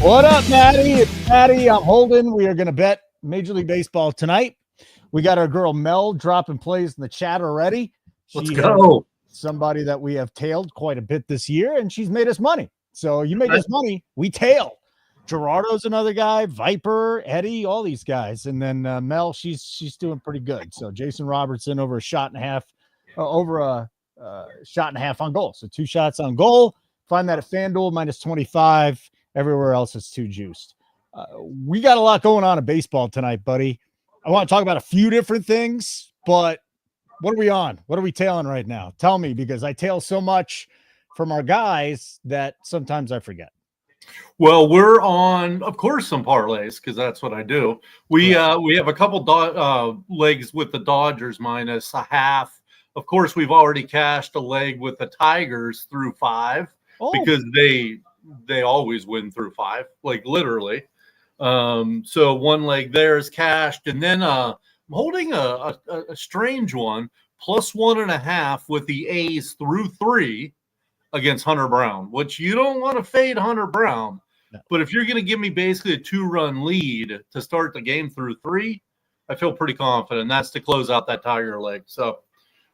What up, Maddie? It's Maddie. I'm Holden. We are going to bet Major League Baseball tonight. We got our girl Mel dropping plays in the chat already. Let's go. Somebody that we have tailed quite a bit this year, and she's made us money. So you make us money, we tail. Gerardo's another guy, Viper, Eddie, all these guys. And then Mel, she's doing pretty good. So Jason Robertson over a shot and a half on goal. So 2 shots on goal. Find that at FanDuel -25. Everywhere else is too juiced. We got a lot going on in baseball tonight, buddy. I want to talk about a few different things, but what are we on? What are we tailing right now? Tell me, because I tail so much from our guys that sometimes I forget. Well, we're on, of course, some parlays because that's what I do. We have a couple legs with the Dodgers -0.5. Of course, we've already cashed a leg with the Tigers through 5 because they always win through 5, like literally. So one leg there is cashed, and then I'm holding a strange one +1.5 with the A's through 3 against Hunter Brown, which you don't want to fade Hunter Brown. No. But if you're going to give me basically a 2-run lead to start the game through 3, I feel pretty confident. That's to close out that Tiger leg. So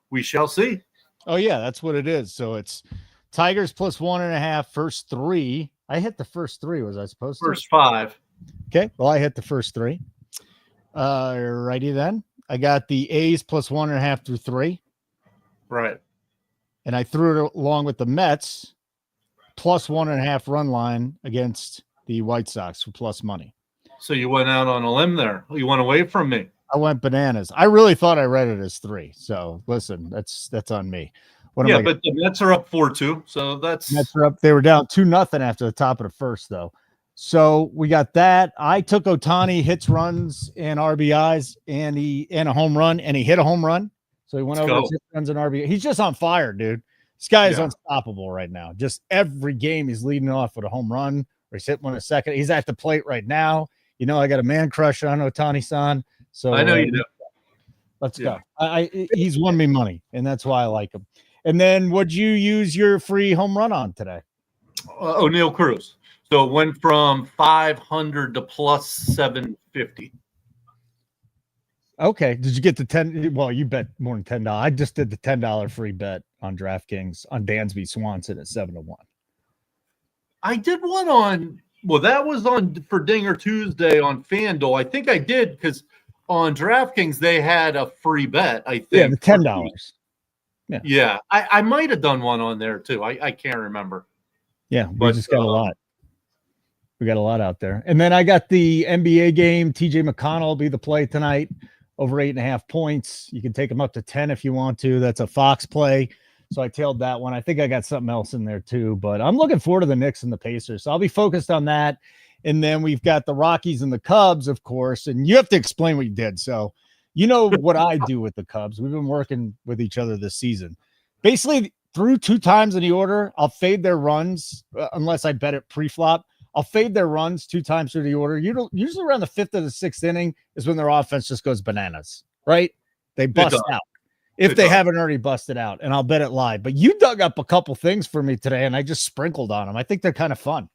we shall see. Oh, yeah, that's what it is. So it's Tigers +1.5, first 3. I hit the first 3. Was I supposed to? First 5. Okay. Well, I hit the first 3. Righty then. I got the A's +1.5 through 3. Right. And I threw it along with the Mets +1.5 run line against the White Sox for plus money. So you went out on a limb there. You went away from me. I went bananas. I really thought I read it as 3. So listen, that's on me. But the Mets are up 4-2. So that's Mets are up. They were down 2-0 after the top of the first, though. So we got that. I took Ohtani hits, runs, and RBIs, and a home run, and he hit a home run. So he went over his hit, runs, and RBI. He's just on fire, dude. This guy is unstoppable right now. Just every game he's leading off with a home run, or he's hit one a second. He's at the plate right now. You know, I got a man crush on Ohtani-san. So I know you do. Let's go. He's won me money, and that's why I like him. And then what'd you use your free home run on today? O'Neal Cruz. So it went from 500 to +750. Okay. Did you get the 10? Well, you bet more than $10. I just did the $10 free bet on DraftKings on Dansby Swanson at 7-1. I did one on, well, that was on for Dinger Tuesday on FanDuel. I think I did because on DraftKings they had a free bet. I think. Yeah, the $10. Yeah. I might have done one on there too. I can't remember. Yeah, we just got a lot. We got a lot out there. And then I got the NBA game. TJ McConnell will be the play tonight. Over 8.5 points. You can take them up to 10 if you want to. That's a Fox play. So I tailed that one. I think I got something else in there too, but I'm looking forward to the Knicks and the Pacers. So I'll be focused on that. And then we've got the Rockies and the Cubs, of course. And you have to explain what you did. So you know what I do with the Cubs. We've been working with each other this season. Basically, through 2 times in the order, I'll fade their runs unless I bet it pre-flop. I'll fade their runs 2 times through the order. Usually around the 5th or the 6th inning is when their offense just goes bananas, right? They bust out if they haven't already busted out, and I'll bet it live. But you dug up a couple things for me today, and I just sprinkled on them. I think they're kind of fun.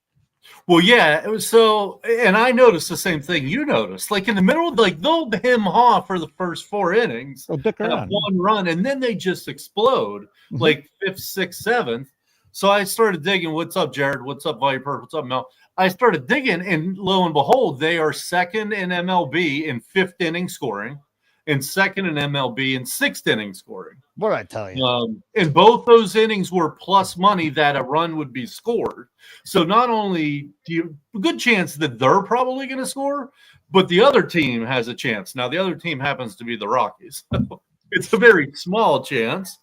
Well, yeah, it was so, and I noticed the same thing you noticed. Like in the middle, like they'll hem-haw for the first 4 innings, dick around. 1 run, and then they just explode like 5th, 6th, 7th. So I started digging. What's up, Jared? What's up, Viper? What's up, Mel? I started digging, and lo and behold, they are 2nd in MLB in 5th inning scoring, and 2nd in MLB in 6th inning scoring. What did I tell you? And both those innings were plus money that a run would be scored. So not only do you a good chance that they're probably going to score, but the other team has a chance. Now, the other team happens to be the Rockies. It's a very small chance,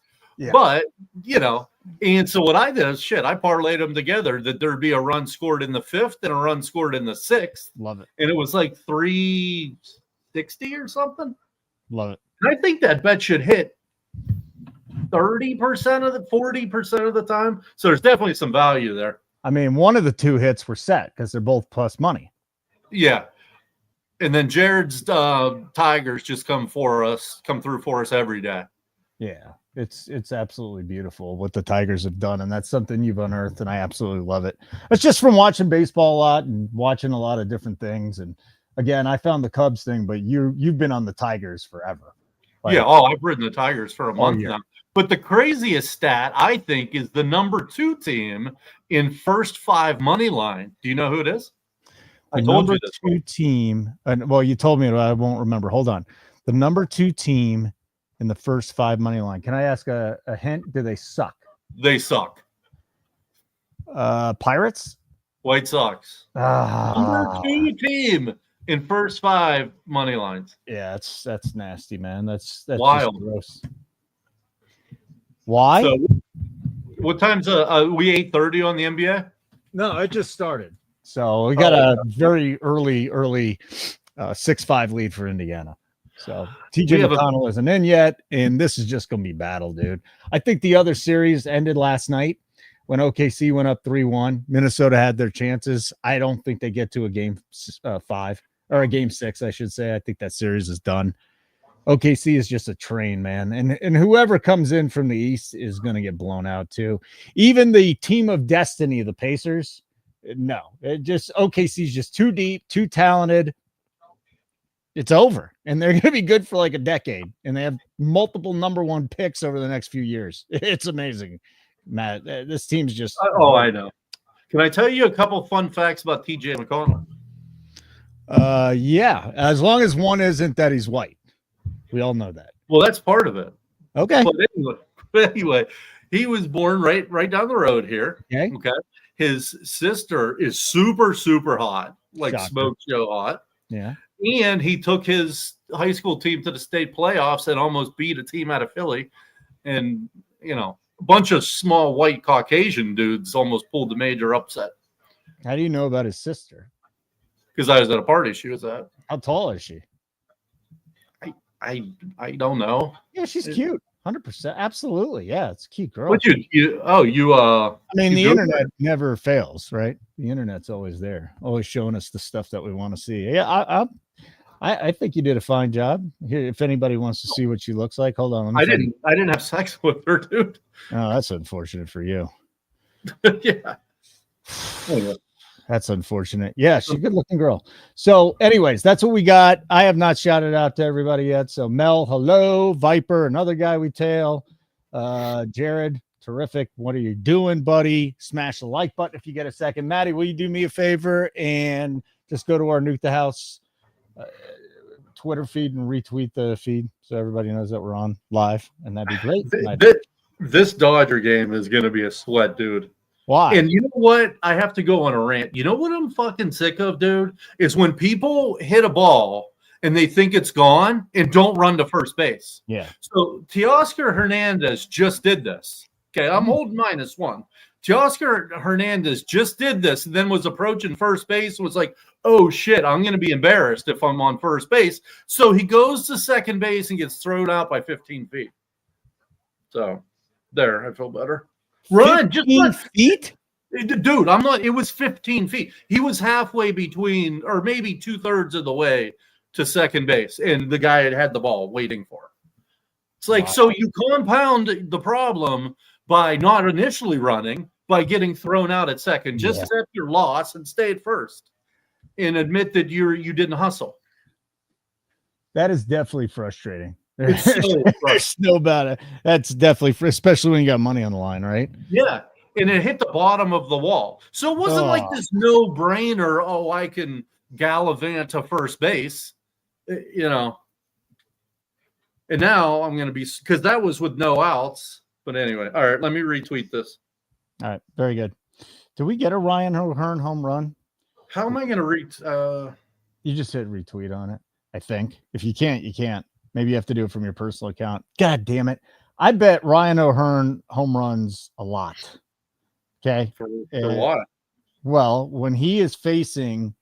but, you know. And so what I did is, I parlayed them together that there'd be a run scored in the 5th and a run scored in the 6th. Love it. And it was like 360 or something. Love it. And I think that bet should hit 30% of the 40% of the time. So there's definitely some value there. I mean, one of the 2 hits were set because they're both plus money. Yeah. And then Jared's Tigers just come through for us every day. Yeah. It's absolutely beautiful what the Tigers have done, and that's something you've unearthed, and I absolutely love it. It's just from watching baseball a lot and watching a lot of different things. And again, I found the Cubs thing, but you've been on the Tigers forever. Yeah. Oh, I've ridden the Tigers for a month yeah. now. But the craziest stat, I think, is the number 2 team in first 5 money line. Do you know who it is? I told you this. Number 2 team. Well, you told me, but I won't remember. Hold on. The number 2 team in the first 5 money line. Can I ask a hint? Do they suck? They suck. Pirates? White Sox. Number 2 team in first 5 money lines. Yeah, that's nasty, man. That's wild. Just gross. Why? So, what time's we 8:30 on the NBA? No, it just started. So we got a very early 6-5 lead for Indiana. So TJ McConnell isn't in yet, and this is just going to be battle, dude. I think the other series ended last night when OKC went up 3-1. Minnesota had their chances. I don't think they get to a game 5 or a game 6, I should say. I think that series is done. OKC is just a train, man. And whoever comes in from the East is going to get blown out too. Even the team of destiny, the Pacers, no. OKC is just too deep, too talented. It's over. And they're going to be good for like a decade. And they have multiple number 1 picks over the next few years. It's amazing, Matt. This team's just... Oh, I know. Can I tell you a couple fun facts about TJ McConnell? Yeah. As long as one isn't that he's white. We all know that. Well, that's part of it. Okay. But anyway, he was born right down the road here. Okay. His sister is super, super hot, like Shocker. smoke show hot. Yeah. And he took his high school team to the state playoffs and almost beat a team out of Philly. And, a bunch of small white Caucasian dudes almost pulled the major upset. How do you know about his sister? Because I was at a party she was at. How tall is she? I don't know. Yeah, she's cute. 100%. Absolutely. Yeah, it's a cute girl. But I mean, the internet never fails, right? The internet's always there, always showing us the stuff that we want to see. Yeah, I think you did a fine job. Here, if anybody wants to see what she looks like, hold on. I didn't have sex with her, dude. Oh, that's unfortunate for you. Yeah. Anyway. That's unfortunate. Yeah, she's a good-looking girl. So, anyways, that's what we got. I have not shouted out to everybody yet. So, Mel, hello. Viper, another guy we tail. Jared, terrific. What are you doing, buddy? Smash the like button if you get a second. Maddie, will you do me a favor and just go to our Nuke the House Twitter feed and retweet the feed so everybody knows that we're on live, and that'd be great. This Dodger game is going to be a sweat, dude. Why? And you know what? I have to go on a rant. You know what I'm fucking sick of, dude? Is when people hit a ball and they think it's gone and don't run to first base. Yeah. So Teoscar Hernandez just did this. Okay, I'm holding -1. Teoscar Hernandez just did this and then was approaching first base, was like, oh shit, I'm going to be embarrassed if I'm on first base. So he goes to second base and gets thrown out by 15 feet. So there, I feel better. Run, just 15 feet? Dude, I'm not. It was 15 feet. He was halfway between, or maybe 2/3 of the way to second base, and the guy had the ball waiting for him. It's like, wow. So you compound the problem by not initially running, by getting thrown out at second. Just accept your loss and stay at first, and admit that you didn't hustle. That is definitely frustrating. There's no about it. That's definitely especially when you got money on the line, right? Yeah, and it hit the bottom of the wall. So it wasn't like this no-brainer, oh, I can gallivant to first base, And now I'm going to be, because that was with no outs. But anyway, all right, let me retweet this. All right, very good. Did we get a Ryan O'Hearn home run? How am I going to You just hit retweet on it, I think. If you can't, you can't. Maybe you have to do it from your personal account. God damn it. I bet Ryan O'Hearn home runs a lot. Okay. For what? Well, when he is facing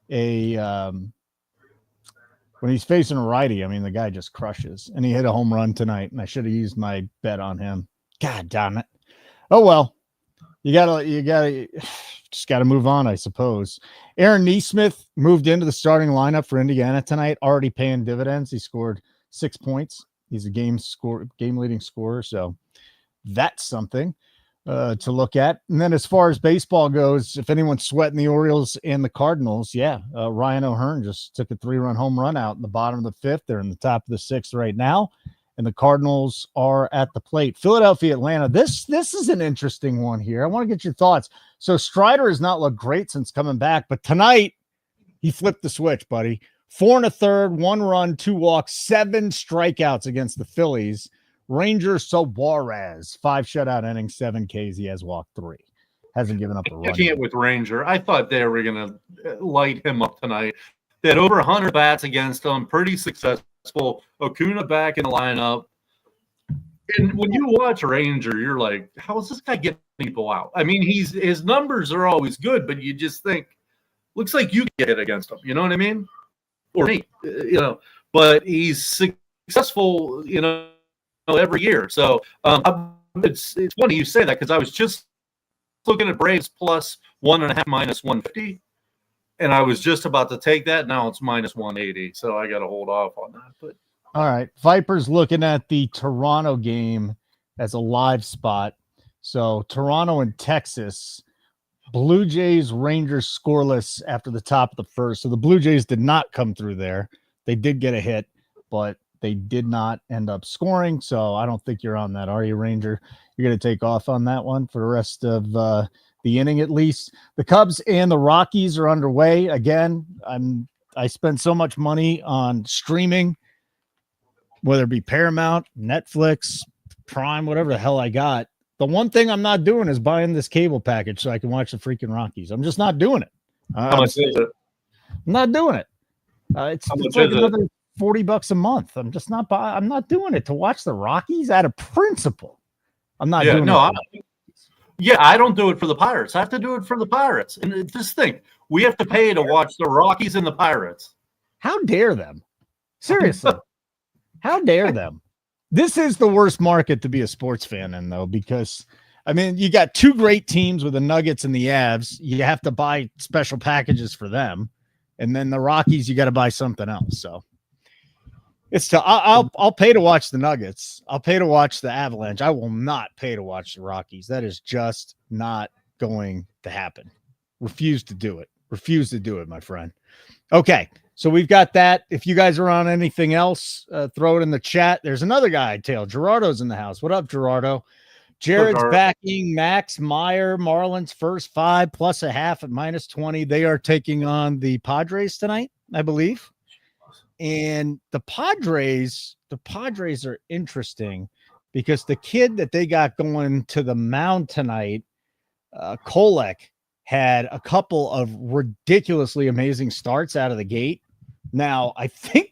when he's facing a righty, I mean, the guy just crushes, and he hit a home run tonight, and I should have used my bet on him. God damn it. Oh, well, you gotta just got to move on, I suppose. Aaron Nesmith moved into the starting lineup for Indiana tonight, already paying dividends. He scored 6 points He's a game leading scorer. So that's something to look at. And then as far as baseball goes, if anyone's sweating the Orioles and the Cardinals, Ryan O'Hearn just took a 3-run home run out in the bottom of the fifth. They're in the top of the sixth right now, and the Cardinals are at the plate. Philadelphia, Atlanta. This is an interesting one here. I want to get your thoughts. So Strider has not looked great since coming back, but tonight he flipped the switch, buddy. 4 1/3, 1 run, 2 walks, 7 strikeouts against the Phillies. Ranger Suarez, 5 shutout innings, 7 Ks. He has walked 3. Hasn't given up a run. I can't with Ranger. I thought they were going to light him up tonight. They had over 100 bats against him, pretty successful. Acuna back in the lineup. And when you watch Ranger, you're like, how is this guy getting people out? I mean, his numbers are always good, but you just think, looks like you get it against him. You know what I mean? Or me, but he's successful, every year. So it's funny you say that because I was just looking at Braves plus 1.5 minus 150, and I was just about to take that. Now it's minus 180, so I got to hold off on that. But all right, Vipers looking at the Toronto game as a live spot. So Toronto and Texas. Blue Jays, Rangers scoreless after the top of the first. So the Blue Jays did not come through there. They did get a hit, but they did not end up scoring. So I don't think you're on that, are you, Ranger? You're going to take off on that one for the rest of the inning at least. The Cubs and the Rockies are underway. Again, I spend so much money on streaming, whether it be Paramount, Netflix, Prime, whatever the hell I got. The one thing I'm not doing is buying this cable package so I can watch the freaking Rockies. I'm just not doing it. How much is it? I'm not doing it. It's like another $40 a month. I'm just not I'm not doing it to watch the Rockies out of principle. I'm not doing it. I don't do it for the Pirates. I have to do it for the Pirates. And this thing, we have to pay to watch the Rockies and the Pirates. How dare them? Seriously. How dare them? This is the worst market to be a sports fan in, though, because, I mean, you got 2 great teams with the Nuggets and the Avs. You have to buy special packages for them. And then the Rockies, you got to buy something else. So it's I'll pay to watch the Nuggets. I'll pay to watch the Avalanche. I will not pay to watch the Rockies. That is just not going to happen. Refuse to do it. Refuse to do it, my friend. Okay. So we've got that. If you guys are on anything else, throw it in the chat. There's another guy, Tail. Gerardo's in the house. What up, Gerardo? Jared's backing Max Meyer, Marlins first 5 plus a half at minus 20. They are taking on the Padres tonight, I believe. And the Padres are interesting because the kid that they got going to the mound tonight, Kolek, had a couple of ridiculously amazing starts out of the gate. Now, I think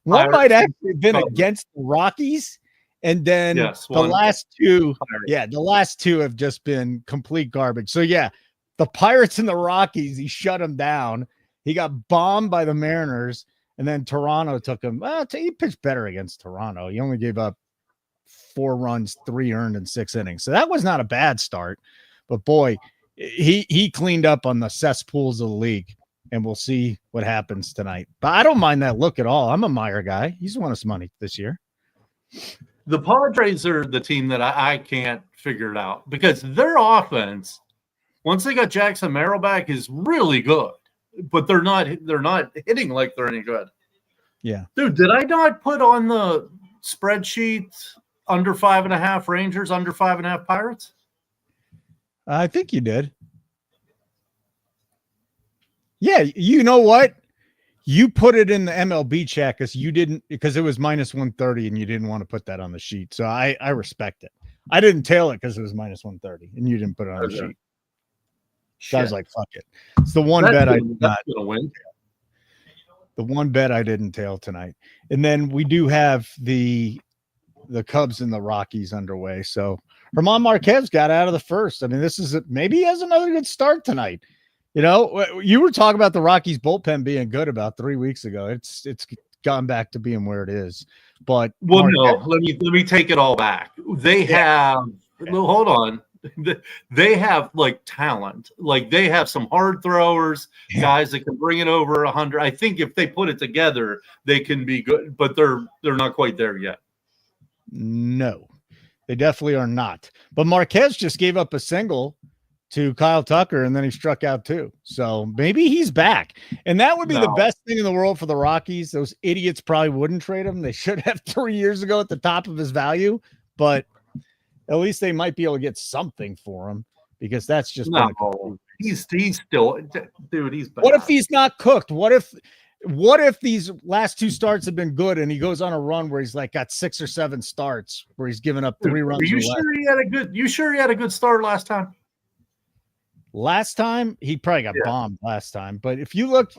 one might actually have been against the Rockies, and then the last two have just been complete garbage. So, the Pirates and the Rockies, he shut them down. He got bombed by the Mariners, and then Toronto took him. He pitched better against Toronto. He only gave up 4 runs, 3 earned in 6 innings. So that was not a bad start. But, boy, he cleaned up on the cesspools of the league. And we'll see what happens tonight. But I don't mind that look at all. I'm a Meyer guy. He's won us money this year. The Padres are the team that I can't figure it out because their offense, once they got Jackson Merrill back, is really good. But they're not hitting like they're any good. Yeah. Dude, did I not put on the spreadsheet under 5.5 Rangers, under 5.5 Pirates? I think you did. Yeah, you know what? You put it in the MLB chat because it was minus 130 and you didn't want to put that on the sheet. So I respect it. I didn't tail it because it was minus 130 and you didn't put it on the sheet. So I was like, fuck it. It's the one bet I did not win. The one bet I didn't tail tonight. And then we do have the Cubs and the Rockies underway. So Herman Marquez got out of the first. I mean, maybe he has another good start tonight. You know, you were talking about the Rockies bullpen being good about 3 weeks ago. It's gone back to being where it is. But no, let me take it all back. They have hold on. They have like talent. Like they have some hard throwers, guys that can bring it over 100. I think if they put it together, they can be good, but they're not quite there yet. No, they definitely are not. But Marquez just gave up a single to Kyle Tucker, and then he struck out too. So maybe he's back. And that would be the best thing in the world for the Rockies. Those idiots probably wouldn't trade him. They should have 3 years ago at the top of his value, but at least they might be able to get something for him, because that's just he's still, dude, he's bad. What if he's not cooked? What if these last 2 starts have been good and he goes on a run where he's like got 6 or 7 starts where he's given up 3 runs? Are you sure he had a good start last time? Last time he probably got bombed last time, but if you look,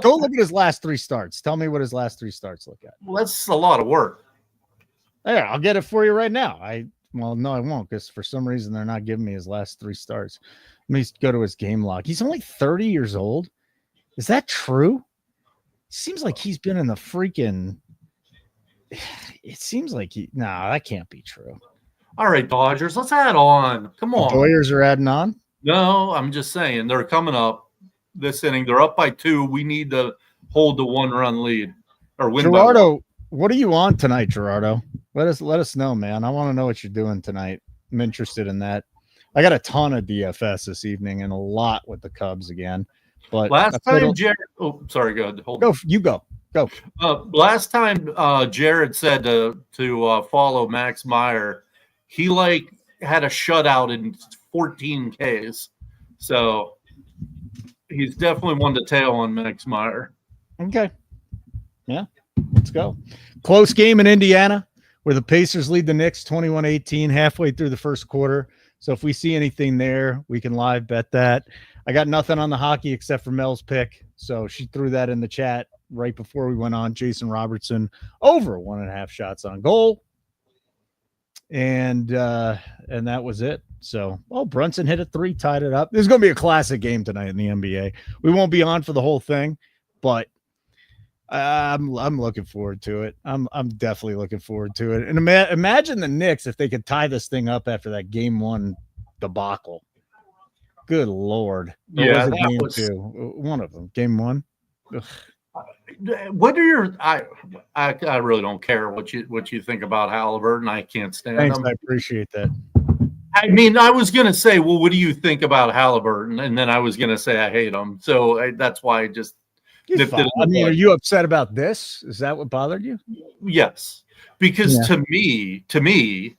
go look at his last 3 starts. Tell me what his last 3 starts look at. Well, that's a lot of work. There, I'll get it for you right now. Well, no, I won't, because for some reason they're not giving me his last 3 starts. Let me go to his game log. He's only 30 years old. Is that true? Seems like he's been in the freaking. It seems like that can't be true. All right, Dodgers, let's add on. Come on. The Dodgers are adding on? No, I'm just saying they're coming up this inning. They're up by 2. We need to hold the 1-run lead or win. Gerardo, what are you on tonight, Gerardo? Let us know, man. I want to know what you're doing tonight. I'm interested in that. I got a ton of DFS this evening and a lot with the Cubs again. But last time, Jared. Oh, sorry. Go ahead. Go. You go. Go. Last time, Jared said to follow Max Meyer. He had a shutout in 14 Ks, so he's definitely one to tail on Max Meyer. Okay. Yeah. Let's go. Close game in Indiana where the Pacers lead the Knicks 21-18 halfway through the first quarter. So if we see anything there, we can live bet that. I got nothing on the hockey except for Mel's pick. So she threw that in the chat right before we went on. Jason Robertson over 1.5 shots on goal. And that was it. So, Brunson hit a 3, tied it up. There's going to be a classic game tonight in the NBA. We won't be on for the whole thing, but I'm looking forward to it. I'm definitely looking forward to it. And imagine the Knicks if they could tie this thing up after that game 1 debacle. Good Lord. Yeah, that game 2. One of them. Game 1. Ugh. What are your? I really don't care what you think about Halliburton. I can't stand him. I appreciate that. I mean, I was gonna say, well, what do you think about Halliburton? And then I was gonna say I hate him. So that's why I just. I mean, are you upset about this? Is that what bothered you? Yes, because to me,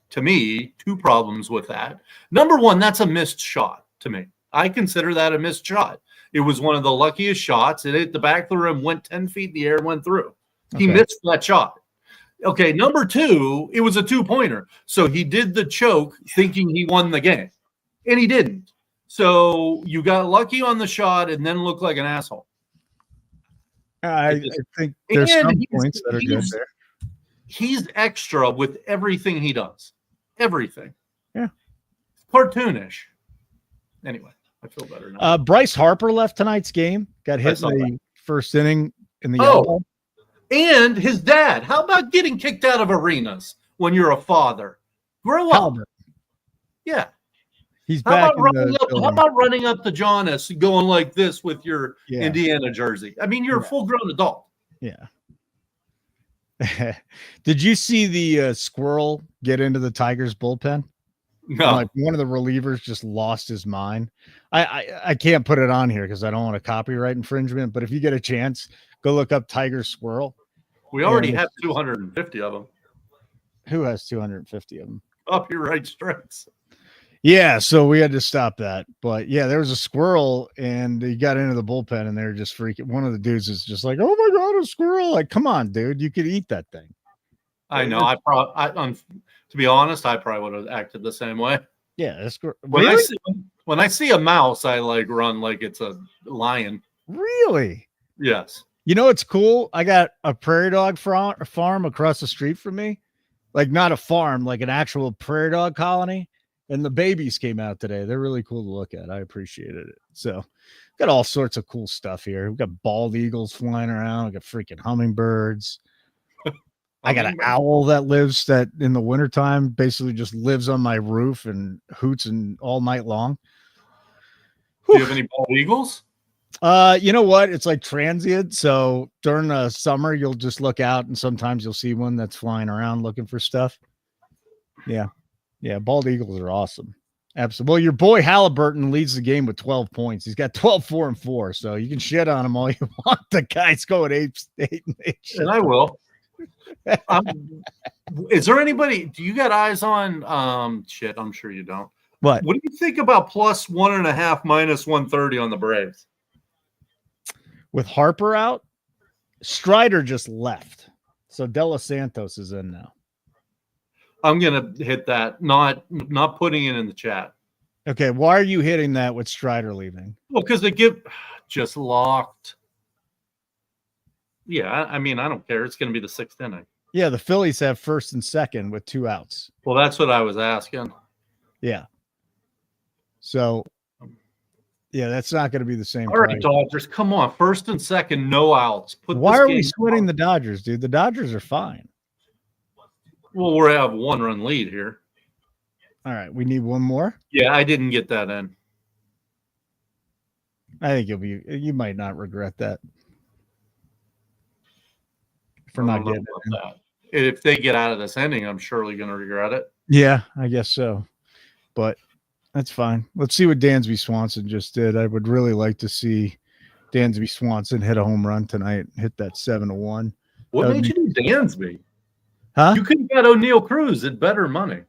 2 problems with that. Number one, that's a missed shot to me. I consider that a missed shot. It was one of the luckiest shots. It hit the back of the rim, went 10 feet in the air, went through. He missed that shot. Okay, number 2, it was a 2-pointer. So he did the choke thinking he won the game, and he didn't. So you got lucky on the shot and then looked like an asshole. I think there's some points that are good there. He's extra with everything he does. Everything. Yeah. Cartoonish. Anyway. I feel better now. Bryce Harper left tonight's game. Got hit in the first inning in the elbow. And his dad. How about getting kicked out of arenas when you're a father? Grow up. Albert. Yeah. He's back. How about running up to Jonas going like this with your Indiana jersey? I mean, you're a full-grown adult. Yeah. Did you see the squirrel get into the Tigers bullpen? No. Like one of the relievers just lost his mind. I can't put it on here because I don't want a copyright infringement, but if you get a chance, go look up Tiger Squirrel. We already have 250 of them. Who has 250 of them? Up your right strikes. Yeah, so we had to stop that. But yeah, there was a squirrel and he got into the bullpen and they were just freaking. One of the dudes is just like, oh my God, a squirrel. Like, come on, dude, you could eat that thing. I know. To be honest, I probably would have acted the same way. Yeah, that's when I see a mouse, I run like it's a lion. Really? Yes. You know what's cool? I got a prairie dog farm across the street from me. Like not a farm, like an actual prairie dog colony. And the babies came out today. They're really cool to look at. I appreciated it. So got all sorts of cool stuff here. We've got bald eagles flying around. We got freaking hummingbirds. I got an owl that lives in the wintertime basically just lives on my roof and hoots all night long. Do you have any bald eagles? You know what? It's like transient. So during the summer, you'll just look out and sometimes you'll see one that's flying around looking for stuff. Yeah. Yeah. Bald Eagles are awesome. Absolutely. Well, your boy Halliburton leads the game with 12 points. He's got 12, 4, and 4. So you can shit on him all you want. The guy's going 8 and 8. And I will. Is there anybody? Do you got eyes on? Shit, I'm sure you don't. What? What do you think about plus 1.5, minus 130 on the Braves? With Harper out, Strider just left. So De Los Santos is in now. I'm gonna hit that. Not putting it in the chat. Okay, why are you hitting that with Strider leaving? Well, because they give just locked. Yeah, I mean, I don't care. It's going to be the 6th inning. Yeah, the Phillies have first and second with 2 outs. Well, that's what I was asking. Yeah. So, yeah, that's not going to be the same. All right, Dodgers, come on. First and second, no outs. Why are we splitting the Dodgers, dude? The Dodgers are fine. Well, we have 1-run lead here. All right, we need one more. Yeah, I didn't get that in. I think you might not regret that. For not getting that. If they get out of this inning, I'm surely going to regret it. Yeah, I guess so. But that's fine. Let's see what Dansby Swanson just did. I would really like to see Dansby Swanson hit a home run tonight, hit that 7-1. What made you do Dansby? Huh? You could have got O'Neal Cruz at better money.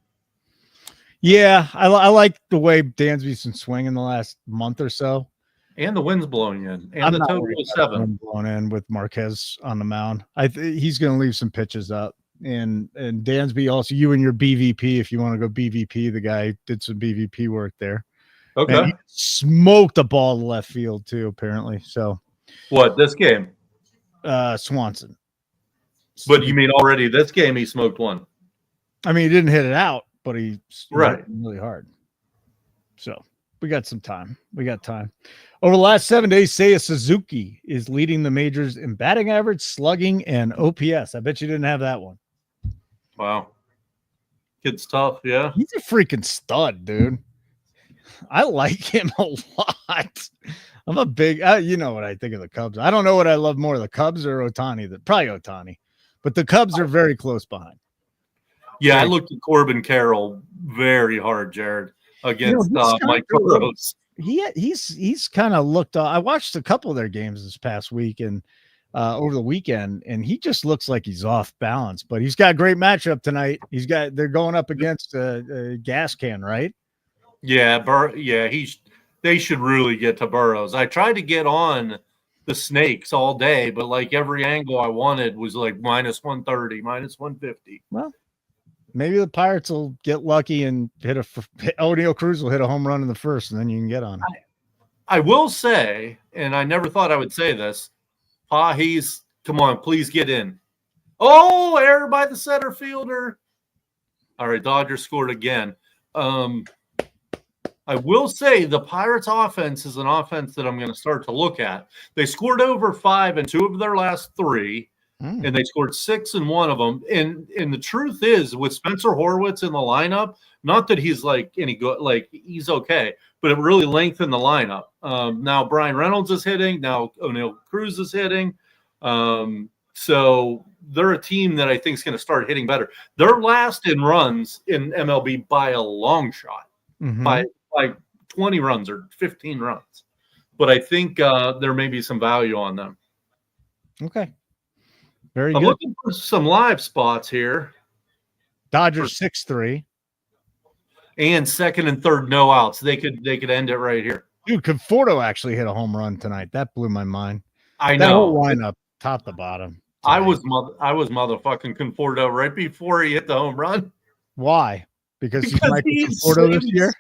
Yeah, I like the way Dansby's been swinging the last month or so. And the wind's blowing in. And the total was 7. Blown in with Marquez on the mound. He's going to leave some pitches up. And Dansby also, you and your BVP, if you want to go BVP, the guy did some BVP work there. Okay. And he smoked the ball to left field too, apparently. So what, this game? Swanson. But you mean already this game he smoked one? I mean, he didn't hit it out, but he hit it really hard. So we got some time. We got time. Over the last 7 days, Seiya Suzuki is leading the majors in batting average, slugging, and OPS. I bet you didn't have that one. Wow. Kid's tough, yeah. He's a freaking stud, dude. I like him a lot. I'm a big, you know what I think of the Cubs. I don't know what I love more, the Cubs or Ohtani. Probably Ohtani. But the Cubs are very close behind. Yeah, I looked at Corbin Carroll very hard, Jared, against Mike Burrows. He's kind of looked. I watched a couple of their games this past week and over the weekend, and he just looks like he's off balance. But he's got a great matchup tonight. They're going up against a gas can, right? Yeah, they should really get to Burrows. I tried to get on the Snakes all day, but like every angle I wanted was like minus 130, minus 150. Well, maybe the Pirates will get lucky and O'Neal Cruz will hit a home run in the first, and then you can get on him. I will say, and I never thought I would say this, come on, please get in. Oh, error by the center fielder. All right, Dodgers scored again. I will say the Pirates offense is an offense that I'm going to start to look at. They scored over 5 in 2 of their last 3. And they scored 6 in 1 of them. And the truth is, with Spencer Horwitz in the lineup, not that he's like any good, like he's okay, but it really lengthened the lineup. Now Brian Reynolds is hitting. Now O'Neal Cruz is hitting. So they're a team that I think is going to start hitting better. They're last in runs in MLB by a long shot, by 20 runs or 15 runs. But I think there may be some value on them. Okay. Very I'm good. looking for some live spots here. Dodgers 6-3. And second and third no outs. They could end it right here. Dude, Conforto actually hit a home run tonight. That blew my mind. I that know. Whole lineup, top to bottom. I was motherfucking Conforto right before he hit the home run. Why? Because he's Michael Conforto this year?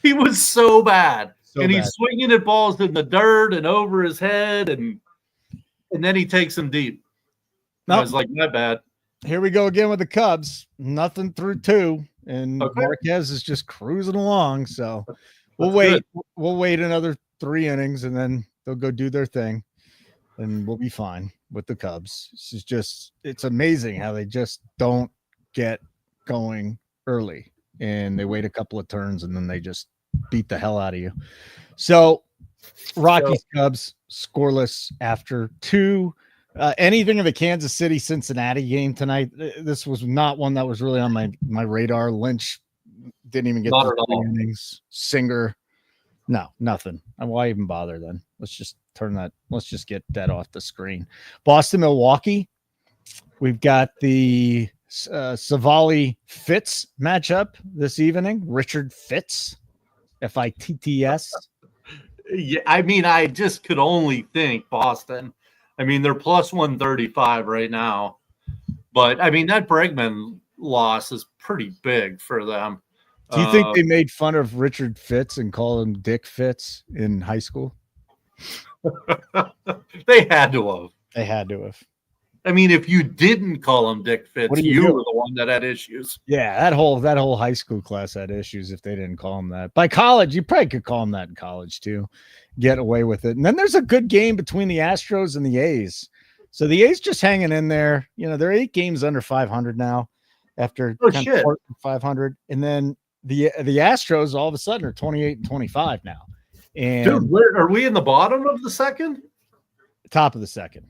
He was so bad. He's swinging at balls in the dirt and over his head, and then he takes them deep. Nope. I was like, not bad. Here we go again with the Cubs. Nothing through 2, and Marquez is just cruising along. So we'll wait. Good. We'll wait another 3 innings, and then they'll go do their thing, and we'll be fine with the Cubs. It's amazing how they just don't get going early, and they wait a couple of turns, and then they just beat the hell out of you. So Rockies Cubs scoreless after 2. Anything in the Kansas City Cincinnati game tonight? This was not one that was really on my radar. Lynch didn't even get Not the at all. innings. Singer, no, nothing. Why even bother then? Let's just turn that. Let's just get that off the screen. Boston, Milwaukee. We've got the Savali Fitz matchup this evening. Richard Fitz, Fitts. Yeah, I mean, I just could only think Boston. I mean, they're plus 135 right now. But, I mean, that Bregman loss is pretty big for them. Do you think they made fun of Richard Fitz and called him Dick Fitz in high school? They had to have. They had to have. I mean, if you didn't call him Dick Fitz, you were the one that had issues. Yeah, that whole high school class had issues if they didn't call him that. By college, you probably could call him that in college too. Get away with it. And then there's a good game between the Astros and the A's. So the A's just hanging in there. You know, they're 8 games under 500 now after 500. And then the Astros all of a sudden are 28 and 25 now. And dude, are we in the bottom of the second? Top of the second.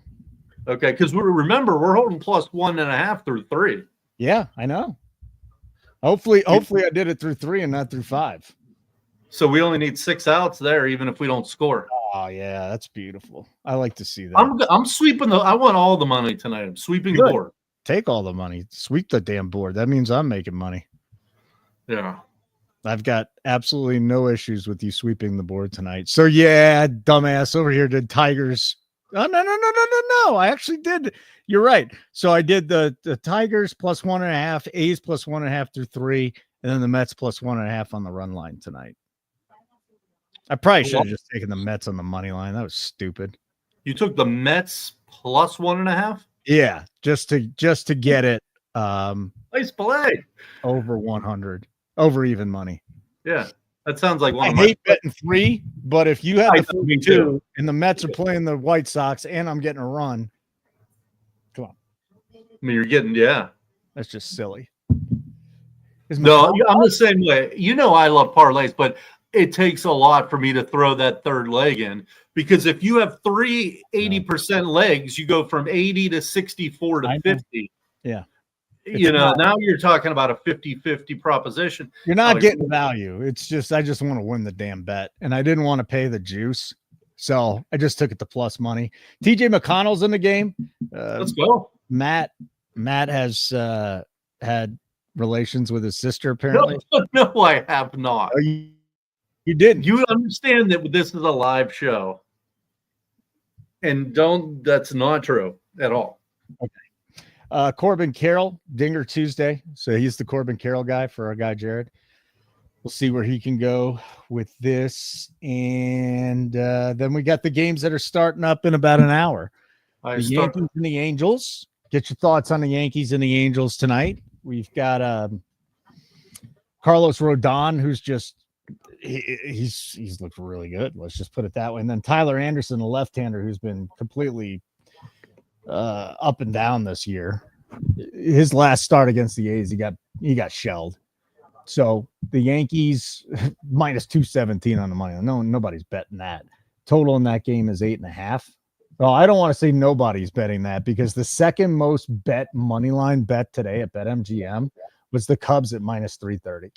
Okay, because remember we're holding plus 1.5 through 3. Yeah, I know. Hopefully I did it through 3 and not through 5. So we only need 6 outs there, even if we don't score. Oh yeah, that's beautiful. I like to see that. I'm sweeping I want all the money tonight. I'm sweeping the board. Take all the money. Sweep the damn board. That means I'm making money. Yeah. I've got absolutely no issues with you sweeping the board tonight. So yeah, dumbass over here did Tigers. Oh, no. I actually did. You're right. So I did the Tigers plus 1.5, A's plus 1.5 through 3, and then the Mets plus 1.5 on the run line tonight. I probably should have just taken the Mets on the money line. That was stupid. You took the Mets plus 1.5? Yeah, just to get it. Nice play. Over 100, over even money. Yeah. That sounds like I hate betting 3, but if you have the 2 and the Mets are playing the White Sox and I'm getting a run, come on. I mean, you're getting, that's just silly. No, I'm the same way. You know, I love parlays, but it takes a lot for me to throw that third leg in because if you have 3 80% legs, you go from 80 to 64 to 50. Yeah. Now you're talking about a 50-50 proposition. You're not getting value. It's just I just want to win the damn bet, and I didn't want to pay the juice, so I just took it to plus money. TJ McConnell's in the game. Let's go. Matt has had relations with his sister apparently. No, I have not. Oh, you didn't. You understand that this is a live show, and that's not true at all. Okay. Corbin Carroll, Dinger Tuesday. So he's the Corbin Carroll guy for our guy, Jared. We'll see where he can go with this. And then we got the games that are starting up in about an hour. The Yankees and the Angels. Get your thoughts on the Yankees and the Angels tonight. We've got Carlos Rodon, who's just he's looked really good. Let's just put it that way. And then Tyler Anderson, the left-hander, who's been completely up and down this year. His last start against the A's, he got shelled. So the Yankees minus 217 on the money. No, nobody's betting that. Total in that game is 8.5. Well, I don't want to say nobody's betting that because the second most bet money line bet today at BetMGM was the Cubs at minus 330.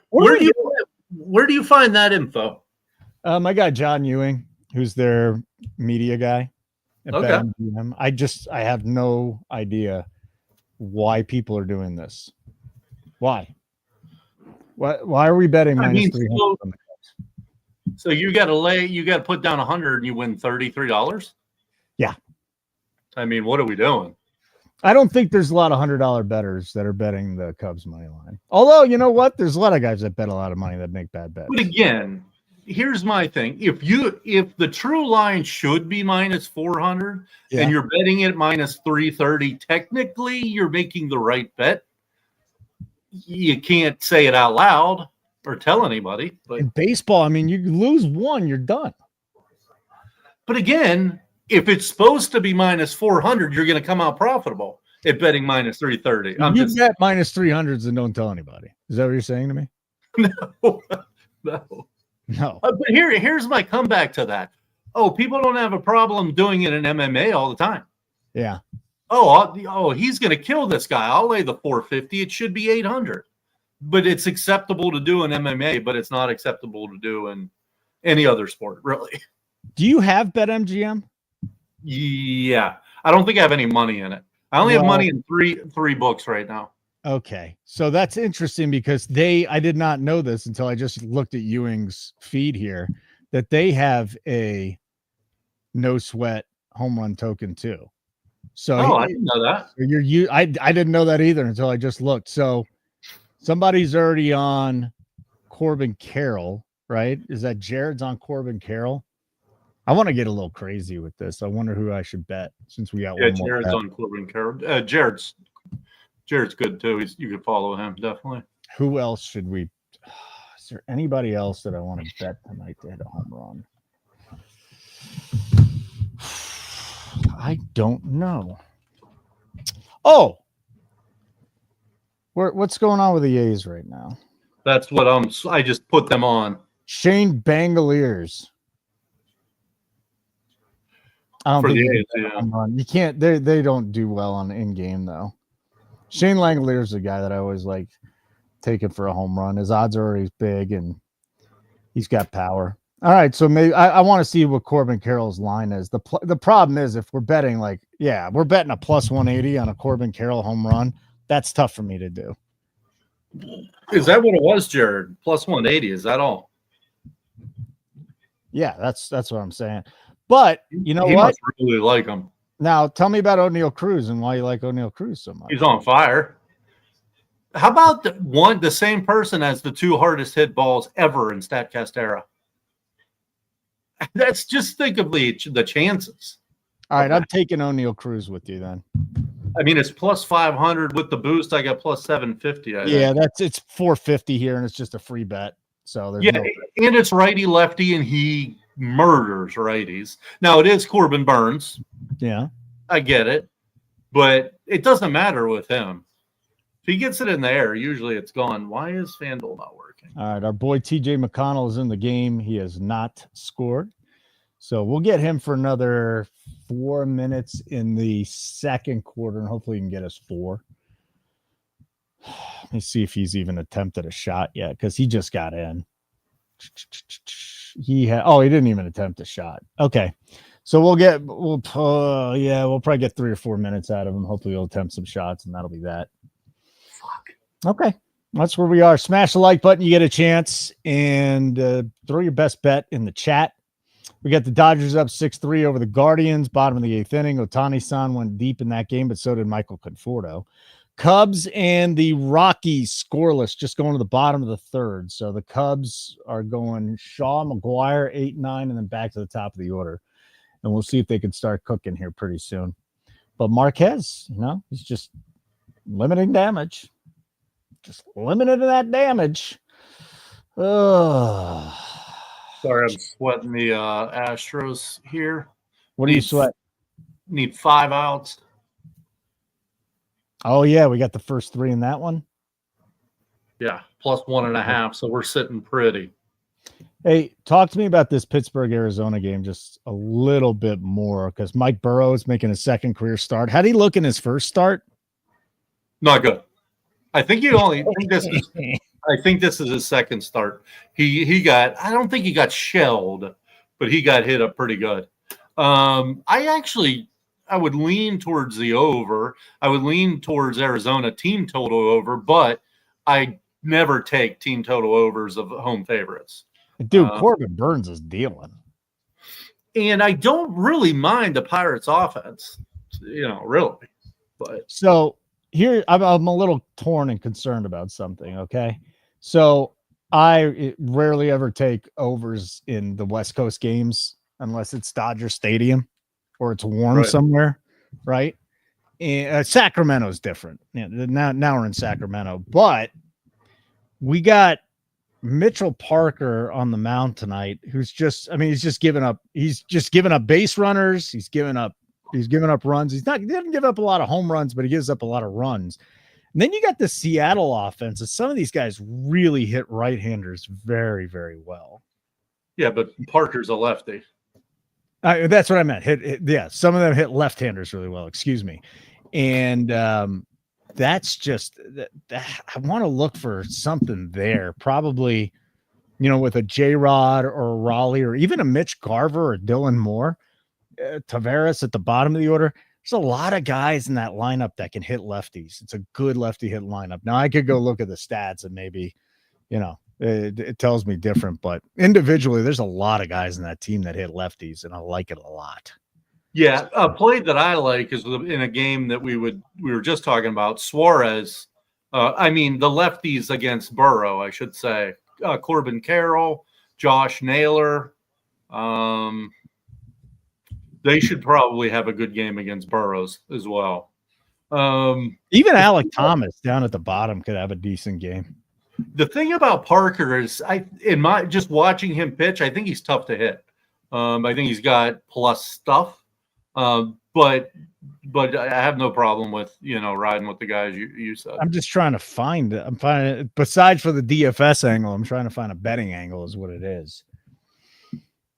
Where do you find that info? My guy John Ewing, who's their media guy at BetMGM. I have no idea why people are doing this. Why are we betting minus 300? So you got to put down 100 and you win $33? Yeah. I mean, what are we doing? I don't think there's a lot of $100 bettors that are betting the Cubs money line. Although, you know what? There's a lot of guys that bet a lot of money that make bad bets. But again, here's my thing. If the true line should be minus 400 and you're betting it minus 330, technically you're making the right bet. You can't say it out loud or tell anybody. But in baseball, I mean, you lose one, you're done. But again, if it's supposed to be minus 400, you're going to come out profitable at betting minus 330. You bet minus 300s and don't tell anybody. Is that what you're saying to me? No. No. But here's my comeback to that. Oh, people don't have a problem doing it in MMA all the time. Yeah. Oh, he's going to kill this guy. I'll lay the 450. It should be 800. But it's acceptable to do in MMA, but it's not acceptable to do in any other sport, really. Do you have BetMGM? Yeah. I don't think I have any money in it. I only have money in three books right now. Okay. So that's interesting because I did not know this until I just looked at Ewing's feed here, that they have a no sweat home run token too. So I didn't know that. I didn't know that either until I just looked. So somebody's already on Corbin Carroll, right? Is that Jared's on Corbin Carroll? I want to get a little crazy with this. I wonder who I should bet since we got one more. Jared's on Corbin Carroll. Jared's good too. You could follow him definitely. Who else should we? Is there anybody else that I want to bet tonight to hit a home run? I don't know. Oh, what's going on with the A's right now? That's what I just put them on. Shane Bangaliers. I don't think the A's, yeah. You can't. They don't do well on in game though. Shane Langoliers is a guy that I always like taking for a home run. His odds are always big and he's got power. All right, so maybe I want to see what Corbin Carroll's line is. The problem is if we're betting we're betting a plus 180 on a Corbin Carroll home run. That's tough for me to do. Is that what it was, Jared? Plus 180? Is that all? Yeah, that's what I'm saying. But you know he what? Must really like him. Now tell me about O'Neal Cruz and why you like O'Neal Cruz so much. He's on fire. How about the same person has the 2 hardest hit balls ever in StatCast era? That's just think of the chances. All right, I'm taking O'Neal Cruz with you then. I mean, it's plus 500 with the boost. I got plus 750. It's 450 here, and it's just a free bet. So there's and it's righty lefty, and he murders righties. Now it is Corbin Burns. Yeah, I get it, but it doesn't matter with him. If he gets it in the air, usually it's gone. Why is FanDuel not working? All right, our boy TJ McConnell is in the game. He has not scored. So we'll get him for another 4 minutes in the second quarter, and hopefully he can get us 4. Let me see if he's even attempted a shot yet, because he just got in. He didn't even attempt a shot. Okay. So we'll probably get 3 or 4 minutes out of him. Hopefully he'll attempt some shots, and that'll be that. Fuck. Okay. That's where we are. Smash the like button. You get a chance, and throw your best bet in the chat. We got the Dodgers up 6-3 over the Guardians, bottom of the 8th inning. Ohtani-san went deep in that game, but so did Michael Conforto. Cubs and the Rockies scoreless, just going to the bottom of the 3rd. So the Cubs are going Shaw, McGuire, 8-9, and then back to the top of the order. And we'll see if they can start cooking here pretty soon. But Marquez, he's just limiting damage. Just limited that damage. Sorry, I'm sweating the Astros here. What do you sweat? Need 5 outs. Oh, yeah, we got the first 3 in that one. Yeah, plus 1.5, so we're sitting pretty. Hey, talk to me about this Pittsburgh-Arizona game just a little bit more, because Mike Burrow is making a second career start. How'd he look in his first start? Not good. I think this is his second start. He got, I don't think he got shelled, but he got hit up pretty good. I would lean towards the over. I would lean towards Arizona team total over, but I never take team total overs of home favorites. Dude, Corbin Burns is dealing. And I don't really mind the Pirates offense, really. But so here, I'm a little torn and concerned about something, okay? So I rarely ever take overs in the West Coast games unless it's Dodger Stadium or it's warm somewhere, right? And Sacramento's different. Now we're in Sacramento, but we got Mitchell Parker on the mound tonight, who's just giving up. He's just giving up base runners. He's giving up runs. He didn't give up a lot of home runs, but he gives up a lot of runs. And then you got the Seattle offense. Some of these guys really hit right-handers very, very well. Yeah, but Parker's a lefty. That's what I meant. Yeah, some of them hit left-handers really well. Excuse me, and that's just I want to look for something there. Probably, with a J-Rod or a Raleigh or even a Mitch Garver or Dylan Moore, Tavares at the bottom of the order. There's a lot of guys in that lineup that can hit lefties. It's a good lefty hit lineup. Now I could go look at the stats and maybe, it tells me different, but individually, there's a lot of guys in that team that hit lefties, and I like it a lot. Yeah, a play that I like is in a game that we were just talking about. Suarez, the lefties against Burrow, I should say. Corbin Carroll, Josh Naylor. They should probably have a good game against Burrows as well. Even Alec Thomas down at the bottom could have a decent game. The thing about Parker is, just watching him pitch, I think he's tough to hit. I think he's got plus stuff, but I have no problem with riding with the guys you said. I'm just trying to find it. I'm finding, besides for the DFS angle, I'm trying to find a betting angle is what it is.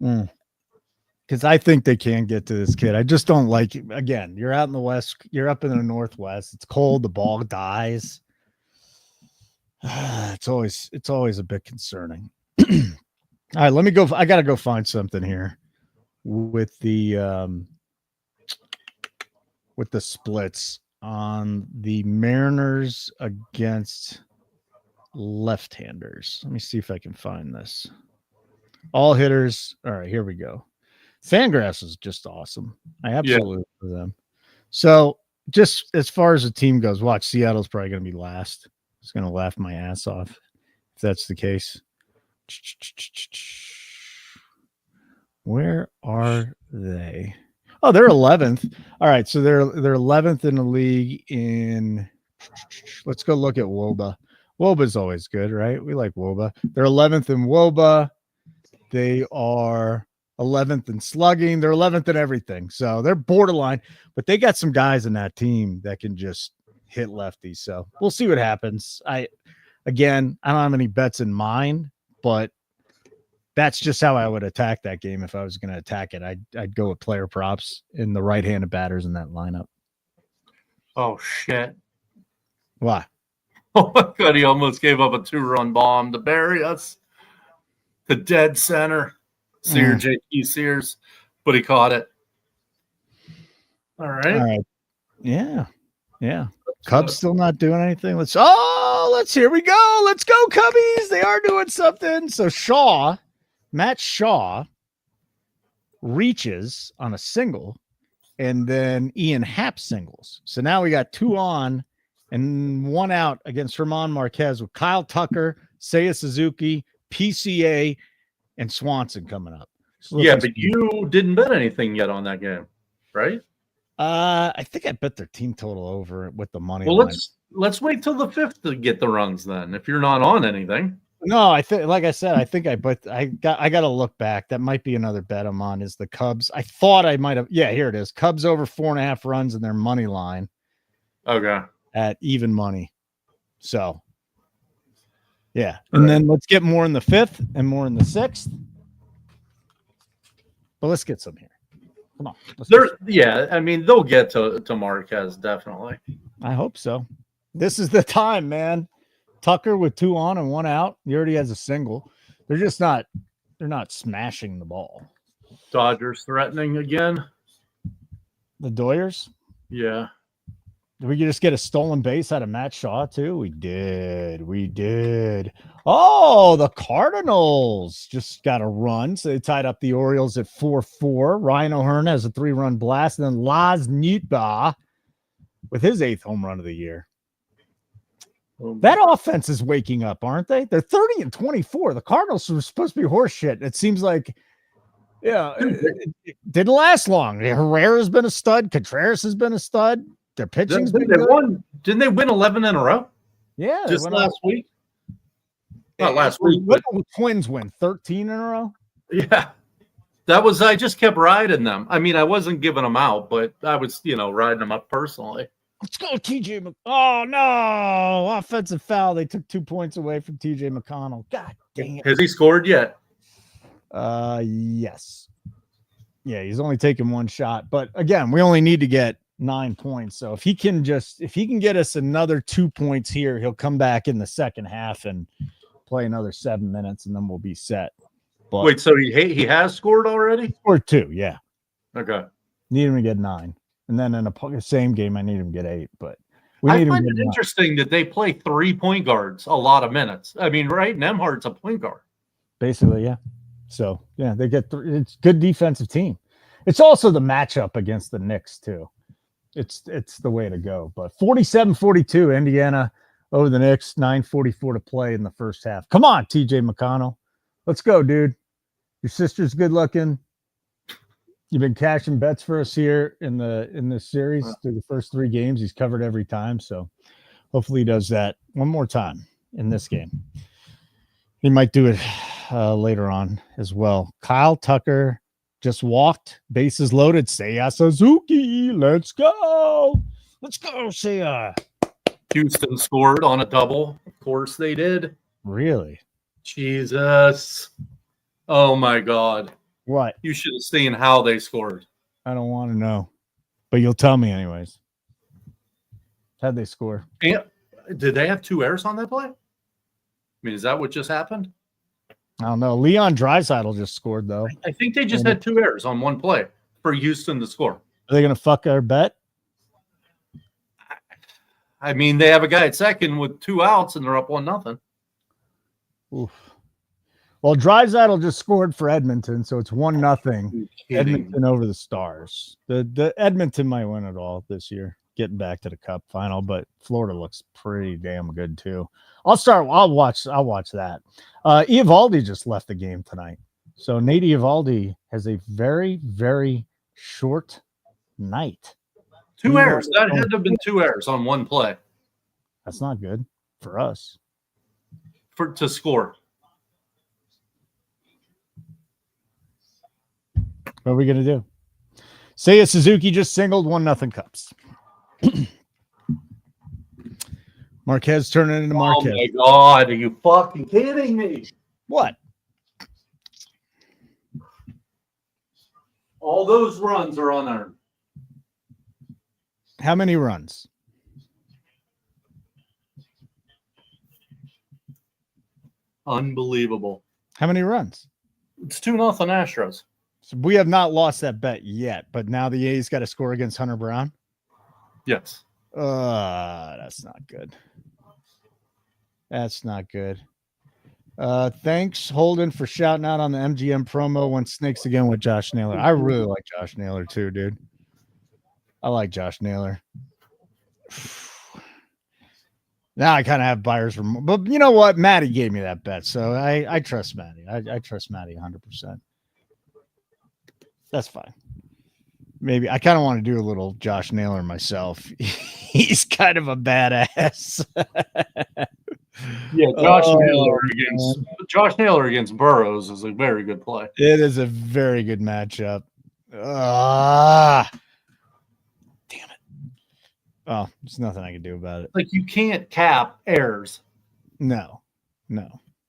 Because I think they can get to this kid. I just don't like, again, you're out in the West, you're up in the Northwest. It's cold. The ball dies. It's always a bit concerning. All right, let me go. I got to go find something here with the splits on the Mariners against left-handers. Let me see if I can find this. All hitters. All right, here we go. Fangraphs is just awesome. I absolutely love them. So just as far as the team goes, watch, Seattle's probably going to be last. Just going to laugh my ass off if that's the case. Where are they? Oh, they're 11th. All right, so they're 11th in the league in. Let's go look at WOBA. WOBA's always good, right? We like WOBA. They're 11th in WOBA. They are 11th in slugging. They're 11th in everything. So they're borderline, but they got some guys in that team that can just hit lefties. So we'll see what happens. I don't have any bets in mind, but that's just how I would attack that game. If I was going to attack it, I'd go with player props in the right-handed batters in that lineup. Oh shit. Why? Oh my God, he almost gave up a 2-run bomb to bury us. The dead center. J.P. Sears, but he caught it. All right. Yeah. Cubs still not doing anything. Here we go. Let's go, Cubbies. They are doing something. So Matt Shaw reaches on a single, and then Ian Happ singles. So now we got 2 on and 1 out against German Marquez with Kyle Tucker, Seiya Suzuki, PCA, and Swanson coming up. So yeah, but you didn't bet anything yet on that game, right? I think I bet their team total over with the money. Well, let's wait till the 5th to get the runs then. If you're not on anything. No, I think, like I said, I got to look back. That might be another bet I'm on is the Cubs. I thought I might have. Yeah, here it is. Cubs over 4.5 runs in their money line. Okay. At even money. So. Yeah. And then let's get more in the 5th and more in the 6th. But let's get some here. Come on. They'll get to Marquez, definitely. I hope so. This is the time, man. Tucker with 2 on and 1 out. He already has a single. They're not smashing the ball. Dodgers threatening again. The Doyers? Yeah. Did we just get a stolen base out of Matt Shaw, too? We did. Oh, the Cardinals just got a run. So they tied up the Orioles at 4-4. Ryan O'Hearn has a 3-run blast. And then Laz Nutba with his 8th home run of the year. That offense is waking up, aren't they? They're 30-24. The Cardinals were supposed to be horse shit. It seems like, it didn't last long. Herrera's been a stud. Contreras has been a stud. Their pitching's been good. Didn't they win 11 in a row? Yeah. Just last week? Not last week. What did the Twins win? 13 in a row? Yeah. I just kept riding them. I mean, I wasn't giving them out, but I was, riding them up personally. Let's go, TJ. Oh, no. Offensive foul. They took 2 points away from TJ McConnell. God dang it. Has he scored yet? Yes. Yeah, he's only taking one shot. But again, we only need to get 9 points. So if he can get us another 2 points here, he'll come back in the second half and play another 7 minutes, and then we'll be set. But wait, so he has scored already? Or 2, yeah. Okay. Need him to get 9. And then in the same game, I need him to get 8. But I find it interesting that they play 3 point guards a lot of minutes. I mean, right? Nemhard's a point guard. Basically, yeah. So, yeah, they get it's good defensive team. It's also the matchup against the Knicks, too. It's the way to go. But 47-42, Indiana over the Knicks, 9:44 to play in the first half. Come on, TJ McConnell. Let's go, dude. Your sister's good looking. You've been cashing bets for us here in this series through the first 3 games. He's covered every time, so hopefully he does that one more time in this game. He might do it later on as well. Kyle Tucker just walked, bases loaded. Seiya Suzuki, let's go. Let's go, Seiya. Houston scored on a double. Of course they did. Really? Jesus. Oh, my God. What? You should have seen how they scored. I don't want to know, but you'll tell me anyways. How'd they score? And did they have 2 errors on that play? I mean, is that what just happened? I don't know. Leon Draisaitl just scored, though. I think they just had 2 errors on one play for Houston to score. Are they going to fuck our bet? I mean, they have a guy at second with 2 outs, and they're up 1-0. Oof. Well, Draisaitl just scored for Edmonton, so it's 1-0. Edmonton over the Stars. The Edmonton might win it all this year, getting back to the Cup final, but Florida looks pretty damn good too. I'll watch that. Eovaldi just left the game tonight, so Nate Eovaldi has a very, very short night. 2 errors. That had to have been 2 errors on one play. That's not good for us. To score. What are we going to do? Seiya Suzuki just singled 1-0 Cups. Marquez turning into Marquez. Oh, my God. Are you fucking kidding me? What? All those runs are unearned. How many runs? Unbelievable. How many runs? It's 2-0 Astros. So we have not lost that bet yet, but now the A's got to score against Hunter Brown. Yes. That's not good. That's not good. Thanks, Holden, for shouting out on the MGM promo when Snakes again with Josh Naylor. I really like Josh Naylor too, dude. I like Josh Naylor. Now I kind of have buyers for more, but you know what? Maddie gave me that bet, so I trust Maddie. I trust Maddie 100%. That's fine. Maybe I kind of want to do a little Josh Naylor myself. He's kind of a badass. Yeah, Josh Naylor against Burrows is a very good play. It is a very good matchup. Damn it. Oh, there's nothing I can do about it. Like, you can't cap errors. No.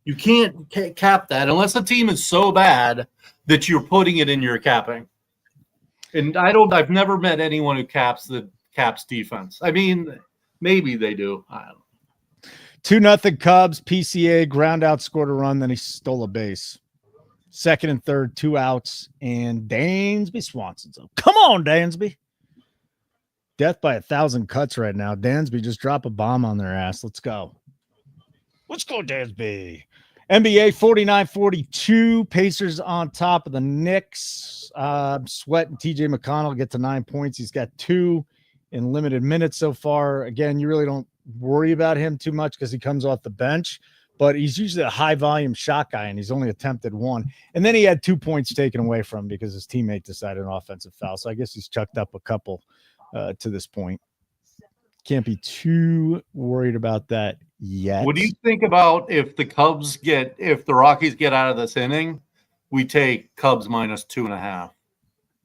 You can't cap that unless the team is so bad that you're putting it in your capping. And I've never met anyone who caps defense. I mean, maybe they do. I don't know. 2-0 Cubs. PCA ground out, scored a run, then he stole a base. Second and third, 2 outs, and Dansby Swanson's up. Come on, Dansby. Death by 1,000 cuts right now. Dansby just drop a bomb on their ass. Let's go. Let's go, Dansby. NBA 49-42. Pacers on top of the Knicks. Sweat and TJ McConnell get to 9 points. He's got 2 in limited minutes so far. Again, you really don't worry about him too much because he comes off the bench, but he's usually a high volume shot guy, and he's only attempted 1. And then he had 2 points taken away from him because his teammate decided an offensive foul. So I guess he's chucked up a couple to this point. Can't be too worried about that yet. What do you think about if the Rockies get out of this inning, we take Cubs -2.5?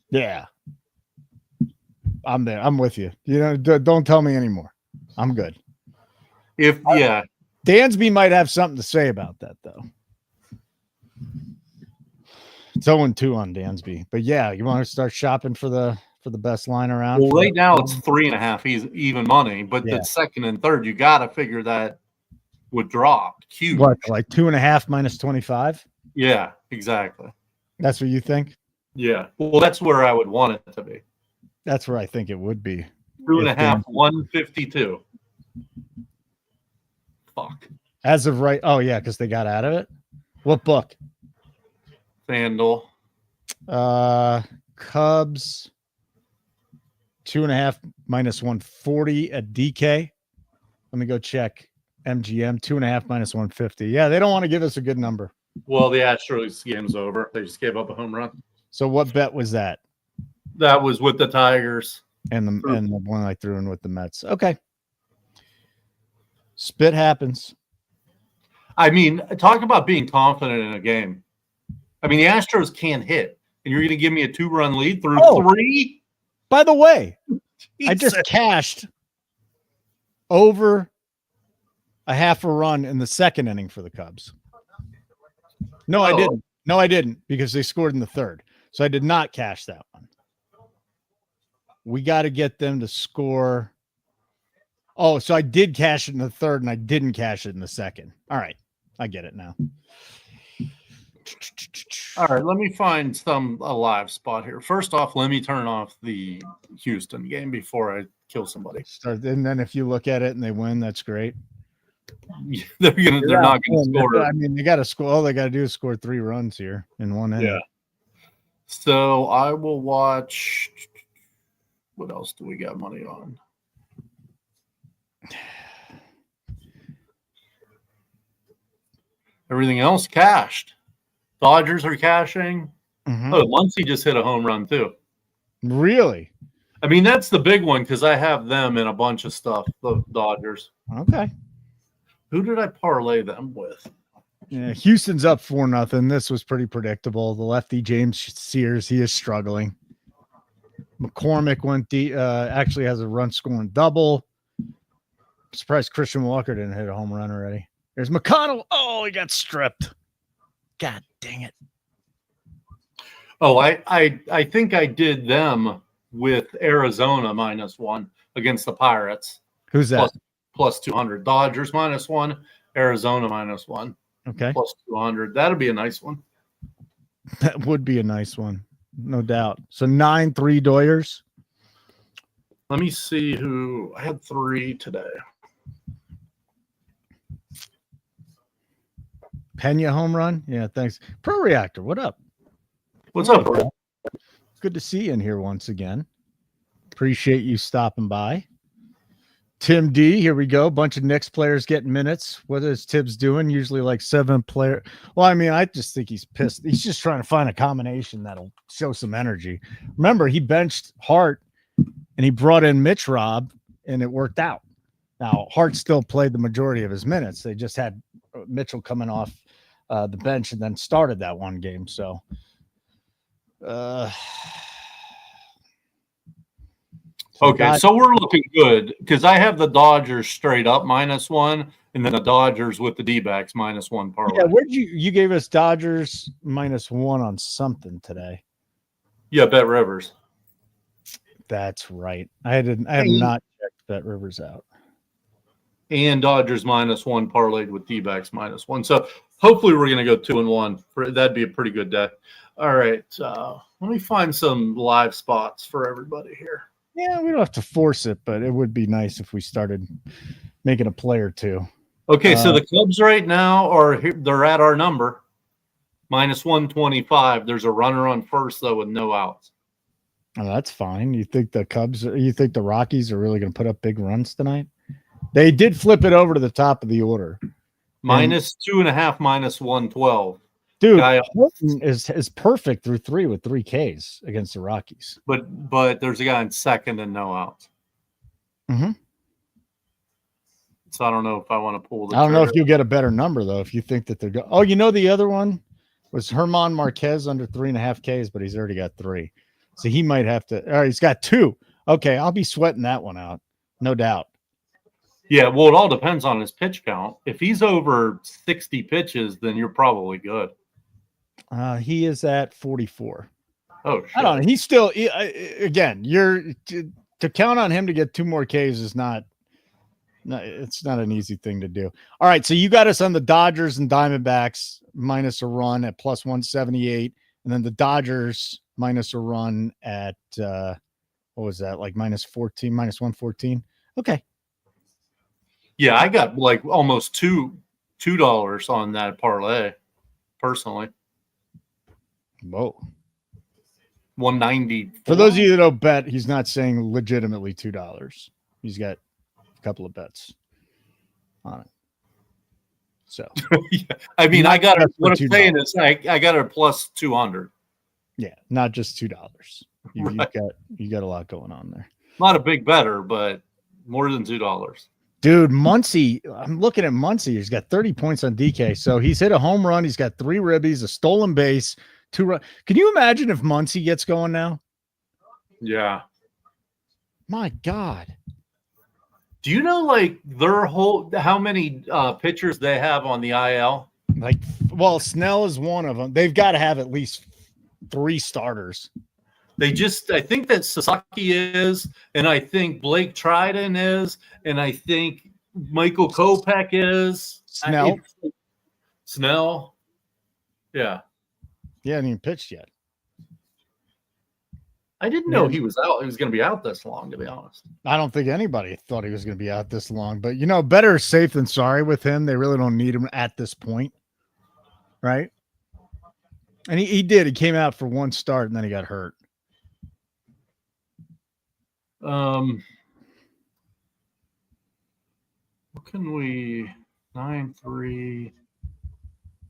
Yeah. I'm there. I'm with you. You know, don't tell me anymore. I'm good. Dansby might have something to say about that, though. It's 0-2 on Dansby. But yeah, you want to start shopping for the best line around? Well, right now it's 3.5 even money, but the second and third, you got to figure that would drop. Huge. What, like 2.5 minus 25? Yeah, exactly. That's what you think? Yeah. Well, that's where I would want it to be. That's where I think it would be. 2.5, 152. Fuck. As of right. Oh, yeah, because they got out of it. What book? FanDuel. Cubs 2.5 minus 140 at DK. Let me go check. MGM 2.5 minus 150. Yeah, they don't want to give us a good number. Well, the Astros game's over. They just gave up a home run. So what bet was that? That was with the Tigers. And the one I threw in with the Mets. Okay. Spit happens. I mean, talk about being confident in a game. I mean, the Astros can't hit, and you're going to give me a 2-run lead through 3? By the way, I just cashed over a half a run in the second inning for the Cubs. No, I didn't. No, I didn't, because they scored in the third. So I did not cash that one. We got to get them to score. Oh, so I did cash it in the third, and I didn't cash it in the second. All right. I get it now. All right, let me find a live spot here. First off, let me turn off the Houston game before I kill somebody. And then if you look at it and they win, that's great. They're not going to score. I mean, they got to score. All they got to do is score 3 runs here in one inning. Yeah. So I will watch. What else do we got money on? Everything else cashed. Dodgers are cashing. Mm-hmm. Oh, Muncy just hit a home run too. Really? I mean, that's the big one because I have them in a bunch of stuff, the Dodgers. Okay. Who did I parlay them with? Yeah, Houston's up 4-0. This was pretty predictable. The lefty James Sears, he is struggling. McCormick actually has a run scoring double. I'm surprised Christian Walker didn't hit a home run already. There's McConnell. Oh, he got stripped. God dang it. Oh, I think I did them with Arizona -1 against the Pirates. Who's that? Plus 200. Dodgers -1, Arizona -1. Okay. Plus 200. That'd be a nice one. That would be a nice one. No doubt. So 9-3 Doyers. Let me see who I had 3 today. Pena home run. Yeah, thanks. Pro Reactor, what up? What's up, bro? Good to see you in here once again. Appreciate you stopping by. Tim D, here we go. Bunch of Knicks players getting minutes. What is Tibbs doing? Usually like 7 player. Well, I mean, I just think he's pissed. He's just trying to find a combination that'll show some energy. Remember, he benched Hart and he brought in Mitch Robb, and it worked out. Now, Hart still played the majority of his minutes. They just had Mitchell coming off the bench and then started that one game. So, okay, so we're looking good because I have the Dodgers straight up -1, and then the Dodgers with the D-backs -1 parlay. Yeah, where'd you gave us Dodgers -1 on something today? Yeah, Bet Rivers. That's right. I have not checked Bet Rivers out. And Dodgers -1 parlayed with D-backs -1. So hopefully we're going to go 2-1. That'd be a pretty good day. All right, let me find some live spots for everybody here. Yeah, we don't have to force it, but it would be nice if we started making a play or two. Okay, so the Cubs right now they're at our number, -125. There's a runner on first though with no outs. Oh, that's fine. You think the Rockies are really going to put up big runs tonight? They did flip it over to the top of the order. -2.5, -112. Dude, Horton is perfect through 3 with 3 Ks against the Rockies. But there's a guy in second and no outs. Mm-hmm. So I don't know if I want to pull the I don't know if trigger. you'll get a better number, though, if you think that they're going. Oh, the other one was Herman Marquez under 3.5 Ks, but he's already got 3. So he might have to. All right, he's got 2. Okay, I'll be sweating that one out. No doubt. Yeah, well, it all depends on his pitch count. If he's over 60 pitches, then you're probably good. He is at 44. Oh, shit. I don't know. He's still, again, to count on him to get 2 more Ks is not, it's not an easy thing to do. All right. So you got us on the Dodgers and Diamondbacks minus a run at plus 178. And then the Dodgers minus a run at, what was that? Like minus 114. Okay. Yeah, I got like almost $2 on that parlay, personally. Whoa. 190. For those of you that don't bet, he's not saying legitimately $2. He's got a couple of bets on it. So, yeah. I mean, I got it. What I'm $2. saying is, I got it plus 200. Yeah, not just $2. Right. You got a lot going on there. Not a big better, but more than $2. Dude, Muncy, I'm looking at Muncy. He's got 30 points on DK. So he's hit a home run. He's got 3 ribbies, a stolen base, 2 runs. Can you imagine if Muncy gets going now? Yeah. My God. Do you know like how many pitchers they have on the IL? Like, well, Snell is one of them. They've got to have at least 3 starters. I think that Sasaki is, and I think Blake Triton is, and I think Michael Kopech is. Snell. Yeah. He hasn't even pitched yet. I didn't know he was out. He was going to be out this long, to be honest. I don't think anybody thought he was going to be out this long, but better safe than sorry with him. They really don't need him at this point. Right. And he did. He came out for 1 start and then he got hurt. What can we 9-3?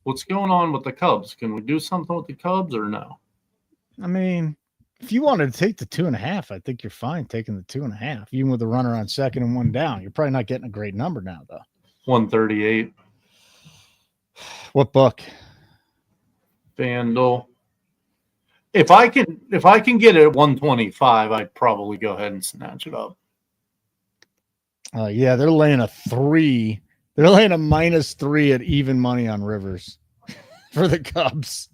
What's going on with the Cubs? Can we do something with the Cubs or no? I mean, if you wanted to take the 2.5, I think you're fine taking the 2.5, even with a runner on second and 1 down. You're probably not getting a great number now, though. 138. What book? FanDuel. If I can get it at 125, I'd probably go ahead and snatch it up. Yeah, they're laying a 3. They're laying a -3 at even money on Rivers for the Cubs.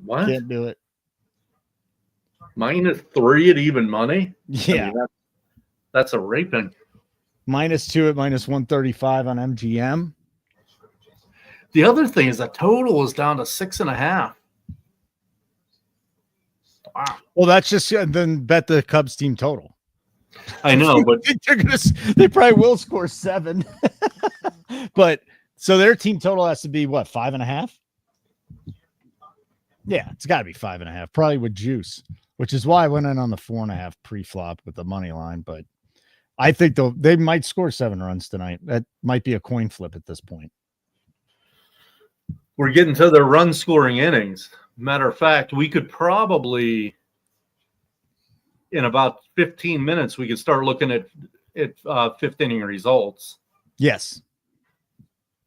What? Can't do it. -3 at even money? Yeah. I mean, that's a raping. -2 at -135 on MGM. The other thing is the total is down to 6.5. Wow. Well, that's just then bet the Cubs team total. I know, but they probably will score 7. But so their team total has to be what, 5.5? Yeah, it's got to be 5.5, probably with juice, which is why I went in on the 4.5 pre-flop with the money line. But I think they might score 7 runs tonight. That might be a coin flip at this point. We're getting to the run scoring innings. Matter of fact, we could probably, in about 15 minutes, we could start looking at 5th inning results. Yes.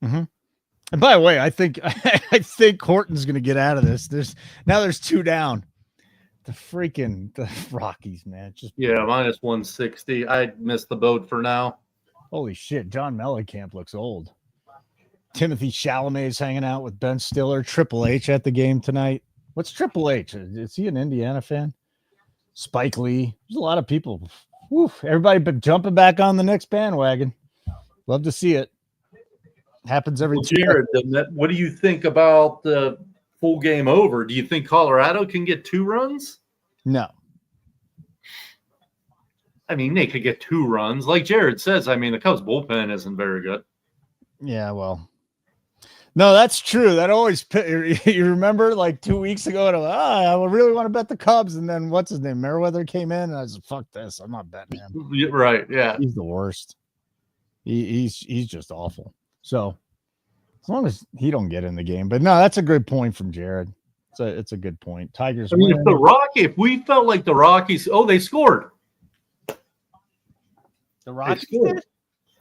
Mm-hmm. And by the way, I think Horton's going to get out of this. There's 2 down. The Rockies, man. -160. I missed the boat for now. Holy shit. John Mellencamp looks old. Timothy Chalamet's hanging out with Ben Stiller. Triple H at the game tonight. What's Triple H? Is he an Indiana fan? Spike Lee. There's a lot of people. Woo, everybody jumping back on the Knicks bandwagon. Love to see it. Happens every Jared, what do you think about the full game over? Do you think Colorado can get 2 runs? No. I mean, they could get 2 runs. Like Jared says, I mean, the Cubs bullpen isn't very good. Yeah, well. No, that's true. That always, you remember like 2 weeks ago, I really want to bet the Cubs. And then what's his name? Meriwether came in and I was like, fuck this. I'm not betting him. Right. Yeah. He's the worst. He's just awful. So as long as he don't get in the game, but no, that's a good point from Jared. It's a good point. Tigers. I mean, if we felt like the Rockies, they scored. The Rockies did?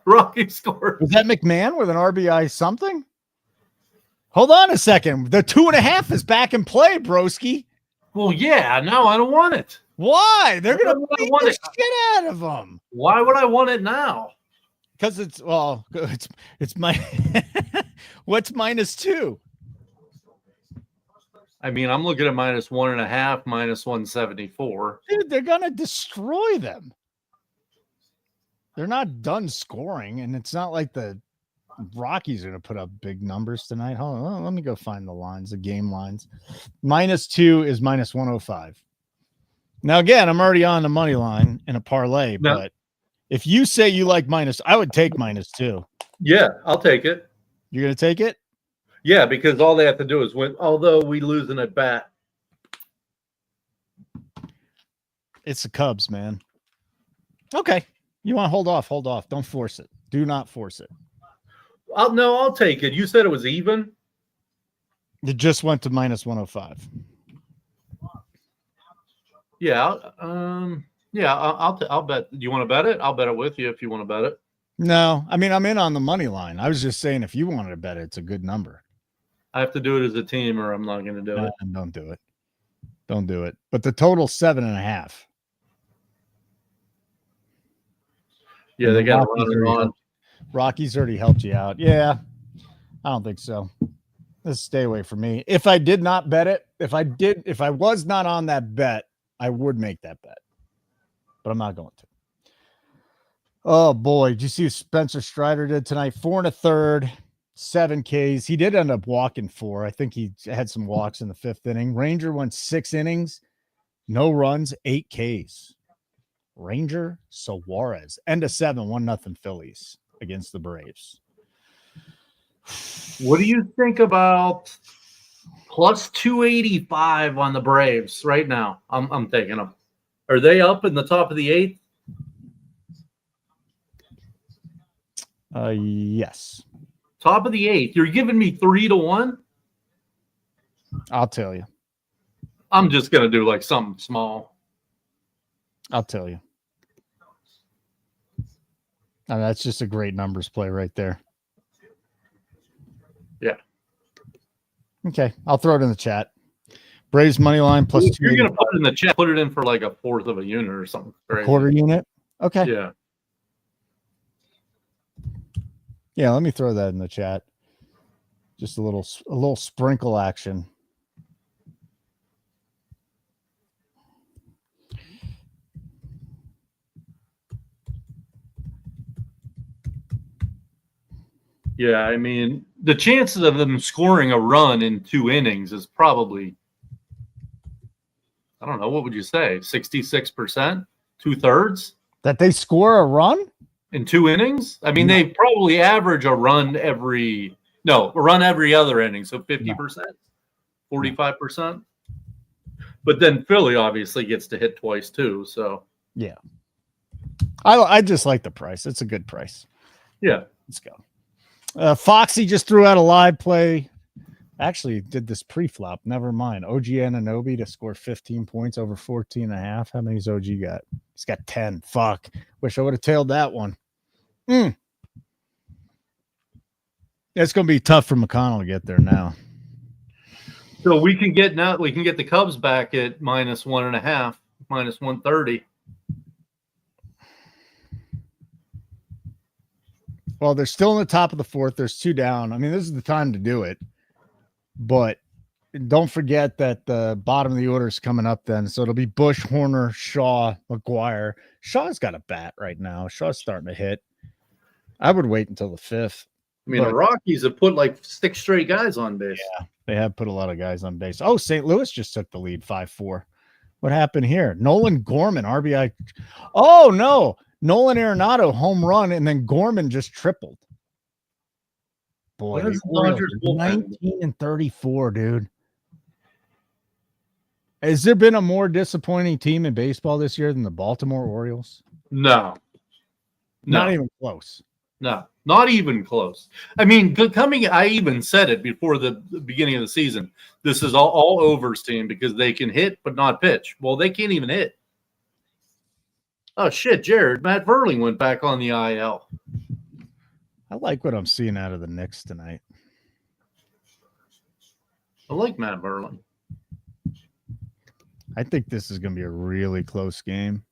Rockies scored. Was that McMahon with an RBI something? Hold on a second. The 2.5 is back in play, broski. Well, yeah. No, I don't want it. Why? They're going to beat the shit out of them. Why would I want it now? Because it's my What's -2? I mean, I'm looking at -1.5, -174. Dude, they're going to destroy them. They're not done scoring, and it's not like the Rockies are going to put up big numbers tonight. Hold on, let me go find the lines, the game lines. -2 is -105. Now, again, I'm already on the money line in a parlay, but if you say you like I would take -2. Yeah, I'll take it. You're going to take it? Yeah, because all they have to do is win, although we lose an at bat. It's the Cubs, man. Okay. You want to hold off. Hold off. Don't force it. Do not force it. I'll take it. You said it was even? It just went to -105. Yeah. I'll bet. Do you want to bet it? I'll bet it with you if you want to bet it. No, I mean, I'm in on the money line. I was just saying if you wanted to bet it, it's a good number. I have to do it as a team or I'm not going to do it. Don't do it. Don't do it. But the total 7.5. Yeah, they got to run it on. Rockies already helped you out. Yeah, I don't think so. Let's stay away from me. If I did not bet it, if I was not on that bet, I would make that bet. But I'm not going to. Oh boy, did you see what Spencer Strider did tonight? 4 1/3, 7 Ks. He did end up walking 4. I think he had some walks in the 5th inning. Ranger went 6 innings, no runs, 8 Ks. Ranger Suarez, end of 7, 1-0 Phillies against the Braves. What do you think about plus 285 on the Braves right now? I'm taking them. Are they up in the top of the 8th? Yes. Top of the 8th. You're giving me 3-1? I'll tell you. I'm just going to do like something small. I'll tell you. That's just a great numbers play right there. Yeah. Okay. I'll throw it in the chat. Braves money line plus 2. You're going to put it in the chat. Put it in for like a 1/4 of a unit or something. A quarter unit? Okay. Yeah. Yeah, let me throw that in the chat. Just a little sprinkle action. Yeah, I mean, the chances of them scoring a run in 2 innings is probably, I don't know, what would you say? 66%? 2/3? That they score a run? In 2 innings? I mean, they probably average a run every other inning. So 50%, 45%. But then Philly obviously gets to hit twice too. So yeah, I just like the price. It's a good price. Yeah, let's go. Foxy just threw out a live play. Actually, did this pre-flop. Never mind. OG Anunoby to score 15 points over 14.5. How many's OG got? He's got 10. Fuck. Wish I would have tailed that one. It's going to be tough for McConnell to get there now. So we can get the Cubs back at -1.5, -130. Well, they're still in the top of the 4th. There's 2 down. I mean, this is the time to do it. But don't forget that the bottom of the order is coming up then. So it'll be Bush, Horner, Shaw, McGuire. Shaw's got a bat right now. Shaw's starting to hit. I would wait until the 5th. I mean, the Rockies have put like 6 straight guys on base. Yeah, they have put a lot of guys on base. Oh, St. Louis just took the lead 5-4. What happened here? Nolan Gorman, RBI. Oh, no. Nolan Arenado, home run, and then Gorman just tripled. Boy, 19-34, dude. Has there been a more disappointing team in baseball this year than the Baltimore Orioles? No. Not even close. No, not even close. I mean, I even said it before the beginning of the season. This is all Over's team because they can hit but not pitch. Well, they can't even hit. Oh, shit, Jared. Matt Verling went back on the IL. I like what I'm seeing out of the Knicks tonight. I like Matt Verling. I think this is going to be a really close game.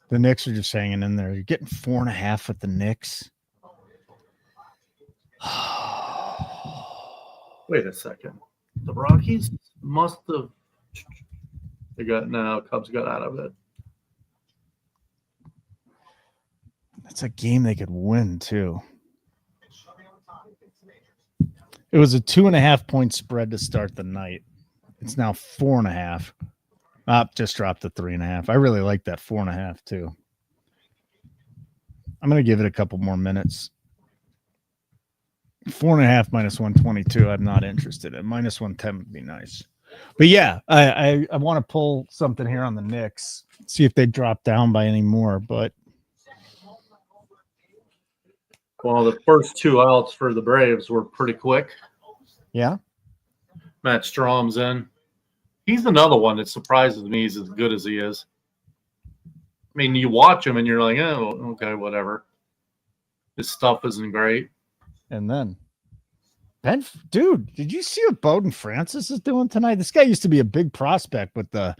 The Knicks are just hanging in there. You're getting 4.5 with the Knicks. Wait a second. The Rockies must have. Cubs got out of it. That's a game they could win too. It was a 2.5 point spread to start the night. It's now 4.5. Just dropped to 3.5. I really like that 4.5 too. I'm going to give it a couple more minutes. 4.5 minus 122. I'm not interested in. Minus 110 would be nice. But yeah, I want to pull something here on the Knicks. See if they drop down by any more. But well, the first 2 outs for the Braves were pretty quick. Yeah. Matt Strom's in. He's another one that surprises me. He's as good as he is. I mean, you watch him and you're like, oh, okay, whatever. His stuff isn't great. And then dude, did you see what Bowden Francis is doing tonight? This guy used to be a big prospect with the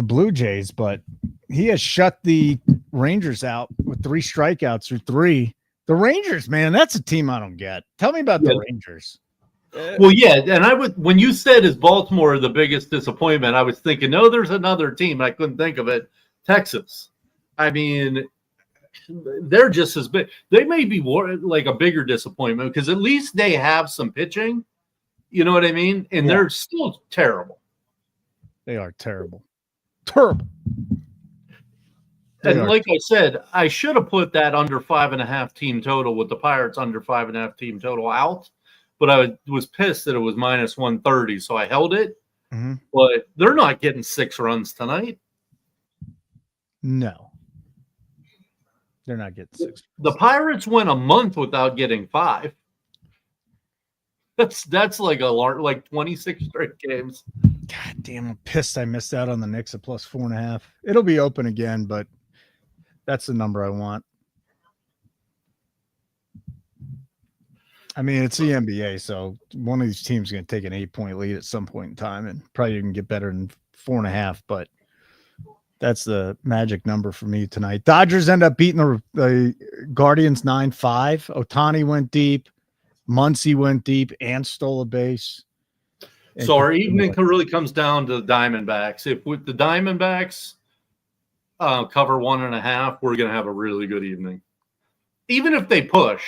Blue Jays, but he has shut the Rangers out with 3 strikeouts through 3. The Rangers, man, that's a team I don't get. Tell me about the Rangers. Well, yeah, and when you said is Baltimore the biggest disappointment, I was thinking, no, there's another team. I couldn't think of it. Texas. I mean, they're just as big. They may be more like a bigger disappointment because at least they have some pitching. You know what I mean? And they're still terrible. They are terrible. Terrible. And like I said, I should have put that under 5.5 team total with the Pirates under 5.5 team total out. But I was pissed that it was minus 130, so I held it. Mm-hmm. But they're not getting 6 runs tonight. No. They're not getting 6. The Pirates went a month without getting 5. That's like 26 straight games. God damn, I'm pissed I missed out on the Knicks at plus 4.5. It'll be open again, but that's the number I want. I mean, it's the NBA, so one of these teams is going to take an 8-point lead at some point in time and probably even get better than 4.5, but that's the magic number for me tonight. Dodgers end up beating the Guardians 9-5. Ohtani went deep. Muncy went deep and stole a base. So our evening really comes down to the Diamondbacks. If with the Diamondbacks cover 1.5, we're going to have a really good evening. Even if they push,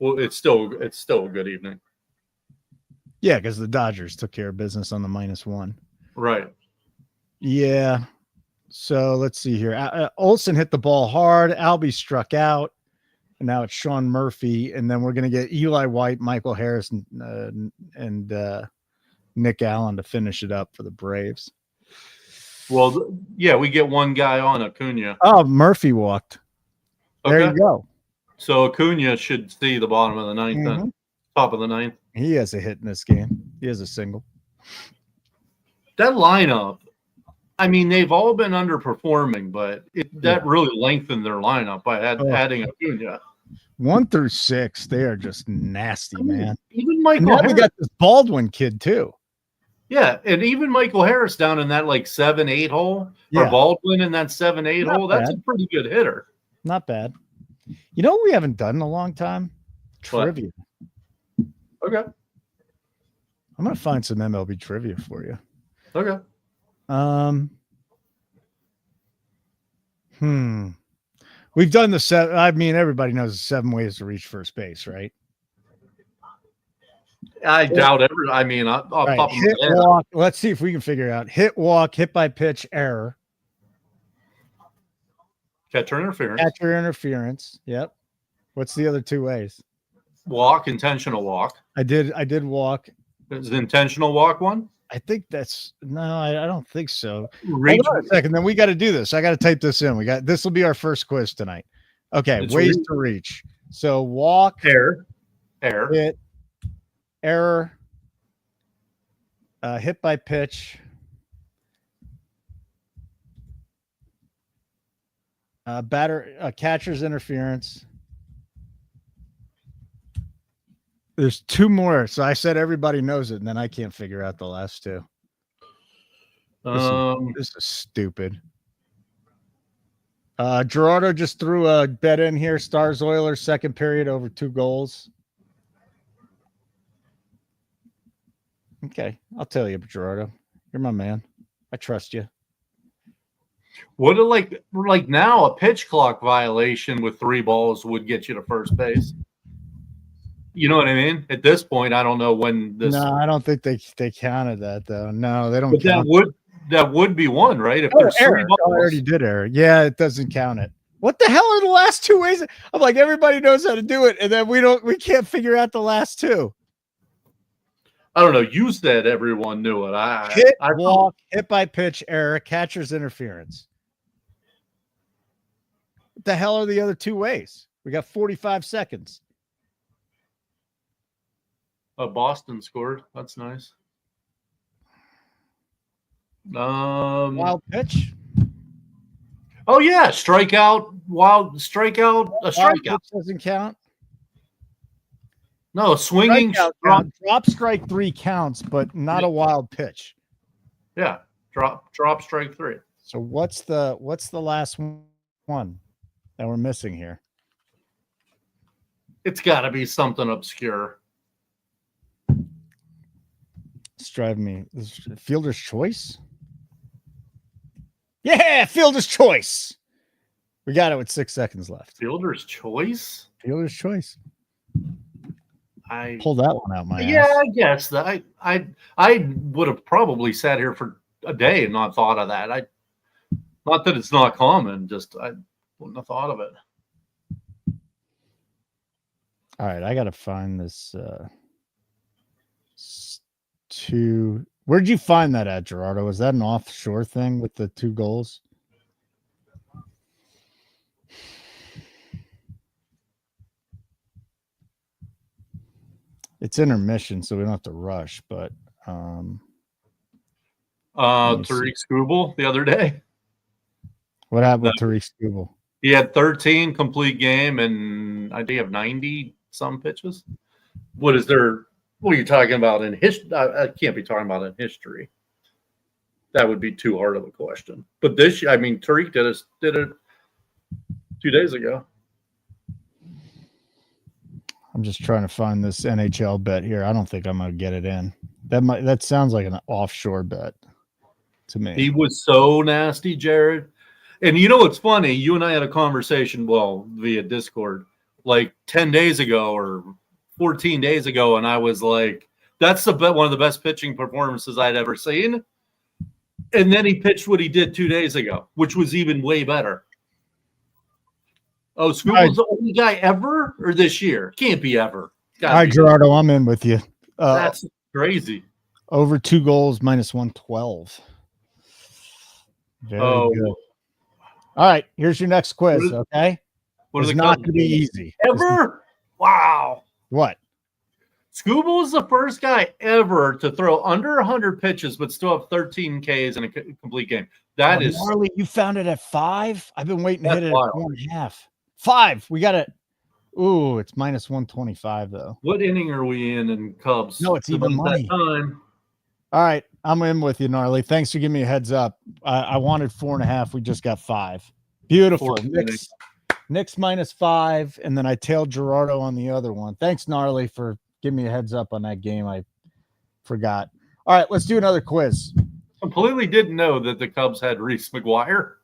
well, it's still a good evening. Yeah, because the Dodgers took care of business on the -1. Right. Yeah. So let's see here. Olsen hit the ball hard. Albie struck out. And now it's Sean Murphy. And then we're going to get Eli White, Michael Harris, and Nick Allen to finish it up for the Braves. Well, yeah, we get one guy on Acuna. Oh, Murphy walked. There you go. So Acuna should see the bottom of the ninth, then top of the ninth. He has a hit in this game. He has a single. That lineup, I mean, they've all been underperforming, but that really lengthened their lineup by adding Acuna. 1 through 6, they are just nasty, man. Even Michael Harris. We got this Baldwin kid too. Yeah, and even Michael Harris down in that like 7-8 hole, or Baldwin in that 7-8 hole. That's a pretty good hitter. Not bad. You know what we haven't done in a long time? Trivia. Okay. I'm gonna find some MLB trivia for you. Okay. We've done the 7. I mean, everybody knows the 7 ways to reach first base, right? I doubt every. I mean, I'll pop them. Hit, walk. Let's see if we can figure it out. Hit, walk, hit by pitch, error. Catcher interference. Catcher interference. Yep. What's the other 2 ways? Walk, intentional walk. I did walk. Is the intentional walk one? I think that's I don't think so. Hold on a second, then we got to do this. I got to type this in. This will be our first quiz tonight. Okay, ways to reach. So walk, error, hit, error, hit by pitch, catcher's interference. There's 2 more. So I said everybody knows it, and then I can't figure out the last 2. This is stupid. Gerardo just threw a bet in here. Stars Oilers second period over 2 goals. Okay, I'll tell you, Gerardo. You're my man. I trust you. What like now a pitch clock violation with 3 balls would get you to first base. You know what I mean? At this point, I don't know when this. No, I don't think they counted that though. No, they don't. But count that would be one, right? If there's error. 3 balls. I already did error. Yeah, it doesn't count it. What the hell are the last 2 ways? I'm like, everybody knows how to do it, and then we can't figure out the last 2. I don't know. You said everyone knew it. Walk, hit by pitch, error, catcher's interference. What the hell are the other 2 ways? We got 45 seconds. Boston scored. That's nice. Wild pitch. Oh yeah, strikeout. Wild strikeout. A strikeout doesn't count. No, swinging drop strike 3 counts, but not a wild pitch. Yeah, drop strike 3. So what's the last one that we're missing here? It's got to be something obscure. It's driving me. Fielder's choice. Yeah, fielder's choice. We got it with 6 seconds left. Fielder's choice. Fielder's choice. I pulled that one out my yeah, ass. I guess that I would have probably sat here for a day and not thought of that. Not that it's not common, just I wouldn't have thought of it. All right, I gotta find this where'd you find that at, Gerardo? Was that an offshore thing with the 2 goals? It's intermission, so we don't have to rush, but Tariq Skubal the other day. What happened with Tariq Skubal? He had 13 complete game, and I think he have 90 some pitches. What are you talking about in history? I can't be talking about in history. That would be too hard of a question. But this, I mean, Tariq did it 2 days ago. I'm just trying to find this NHL bet here. I don't think I'm going to get it in. That sounds like an offshore bet to me. He was so nasty, Jared. And you know what's funny? You and I had a conversation, via Discord, like 10 days ago or 14 days ago, and I was like, that's one of the best pitching performances I'd ever seen. And then he pitched what he did 2 days ago, which was even way better. Oh, Scooble's the only guy ever, or this year? Can't be ever. All right, Gerardo, I'm in with you. That's crazy. Over 2 goals, minus 112. Very good. All right, here's your next quiz, okay? It's not going to be easy. Ever? Wow. What? Scooble is the first guy ever to throw under 100 pitches but still have 13 Ks in a complete game. That is... Marley, you found it at 5? I've been waiting to hit it at 4.5. 5. We got it. Ooh, it's minus 125, though. What inning are we in Cubs? No, it's even money. Time. All right, I'm in with you, Gnarly. Thanks for giving me a heads up. I wanted 4.5. We just got 5. Beautiful. Knicks minus 5, and then I tailed Gerardo on the other one. Thanks, Gnarly, for giving me a heads up on that game. I forgot. All right, let's do another quiz. Completely didn't know that the Cubs had Reese McGuire.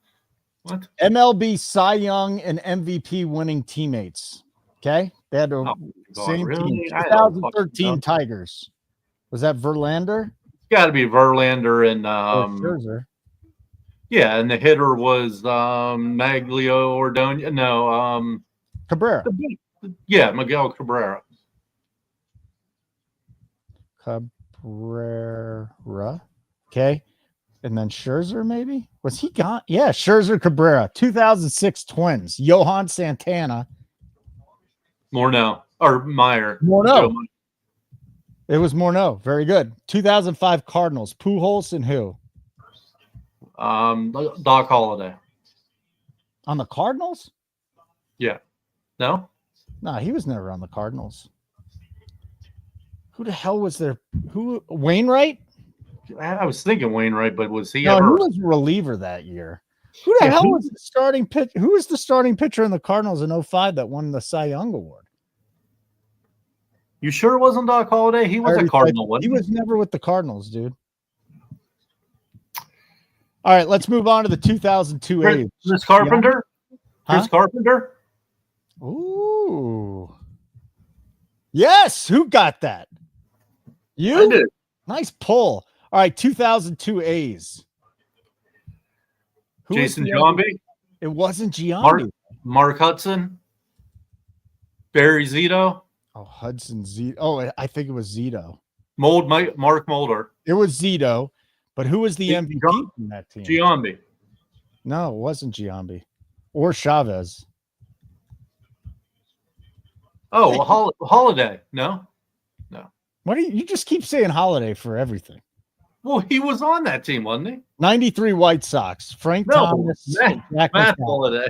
What? MLB Cy Young and MVP winning teammates. Okay, they had the same team. 2013 Tigers. Was that Verlander? Got to be Verlander and Scherzer. Yeah, and the hitter was Maglio Ordonez. No, Cabrera. Yeah, Miguel Cabrera. Cabrera. Okay. And then Scherzer, maybe? Was he gone? Yeah, Scherzer, Cabrera. 2006 Twins. Johan Santana. Morneau. Or Meyer. Morneau. It was Morneau. Very good. 2005 Cardinals. Pujols and who? Doc Holliday. On the Cardinals? Yeah. No? No, he was never on the Cardinals. Who the hell was there? Wainwright? I was thinking Wainwright, but was he ever? No, who was a reliever that year? Who the hell was the starting pitch? Who was the starting pitcher in the Cardinals in 05 that won the Cy Young Award? You sure it wasn't Doc Holliday? He was a Cardinal, wasn't he? Was never with the Cardinals, dude. All right, let's move on to the 2002 A's. Chris Carpenter? Huh? Chris Carpenter? Ooh. Yes, who got that? You? I did. Nice pull. All right, 2002 A's. Jason Giambi? It wasn't Giambi. Mark Hudson? Barry Zito? Oh, Hudson Zito. Oh, I think it was Zito. Mark Mulder. It was Zito, but who was the MVP from that team? Giambi. No, it wasn't Giambi. Or Chavez. Oh, Holiday. No. What do you just keep saying Holiday for everything? Well, he was on that team, wasn't he? 93 White Sox. Frank Thomas. Matt Holiday.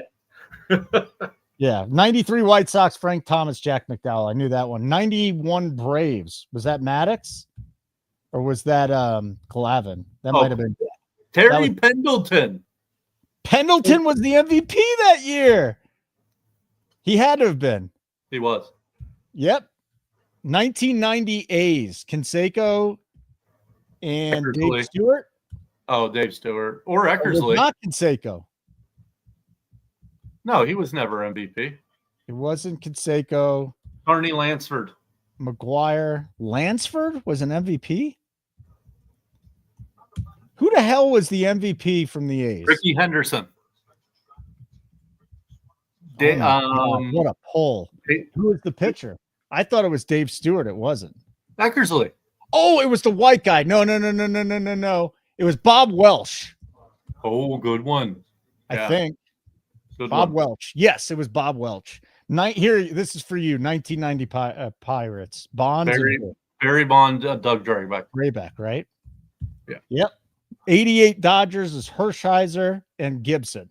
Yeah, 93 White Sox, Frank Thomas, Jack McDowell. I knew that one. 91 Braves. Was that Maddox? Or was that Glavine? That might have been Terry Pendleton. Pendleton was the MVP that year. He had to have been. He was. Yep. 1990 A's. Canseco and Eckersley. Dave Stewart. Oh, Dave Stewart. Or Eckersley. Not Canseco. No, he was never MVP. It wasn't Canseco. Carney Lansford. McGuire. Lansford was an MVP? Who the hell was the MVP from the A's? Ricky Henderson. What a pull. Who was the pitcher? I thought it was Dave Stewart. It wasn't. Eckersley. Oh, it was the white guy. No. It was Bob Welsh. Oh, good one. I think. Good Bob one. Welch. Yes, it was Bob Welch. Here, this is for you. 1990 Pirates. Bonds. Barry Bond, Doug Drayback. Drayback, right? Yeah. Yep. 88 Dodgers is Hershiser and Gibson.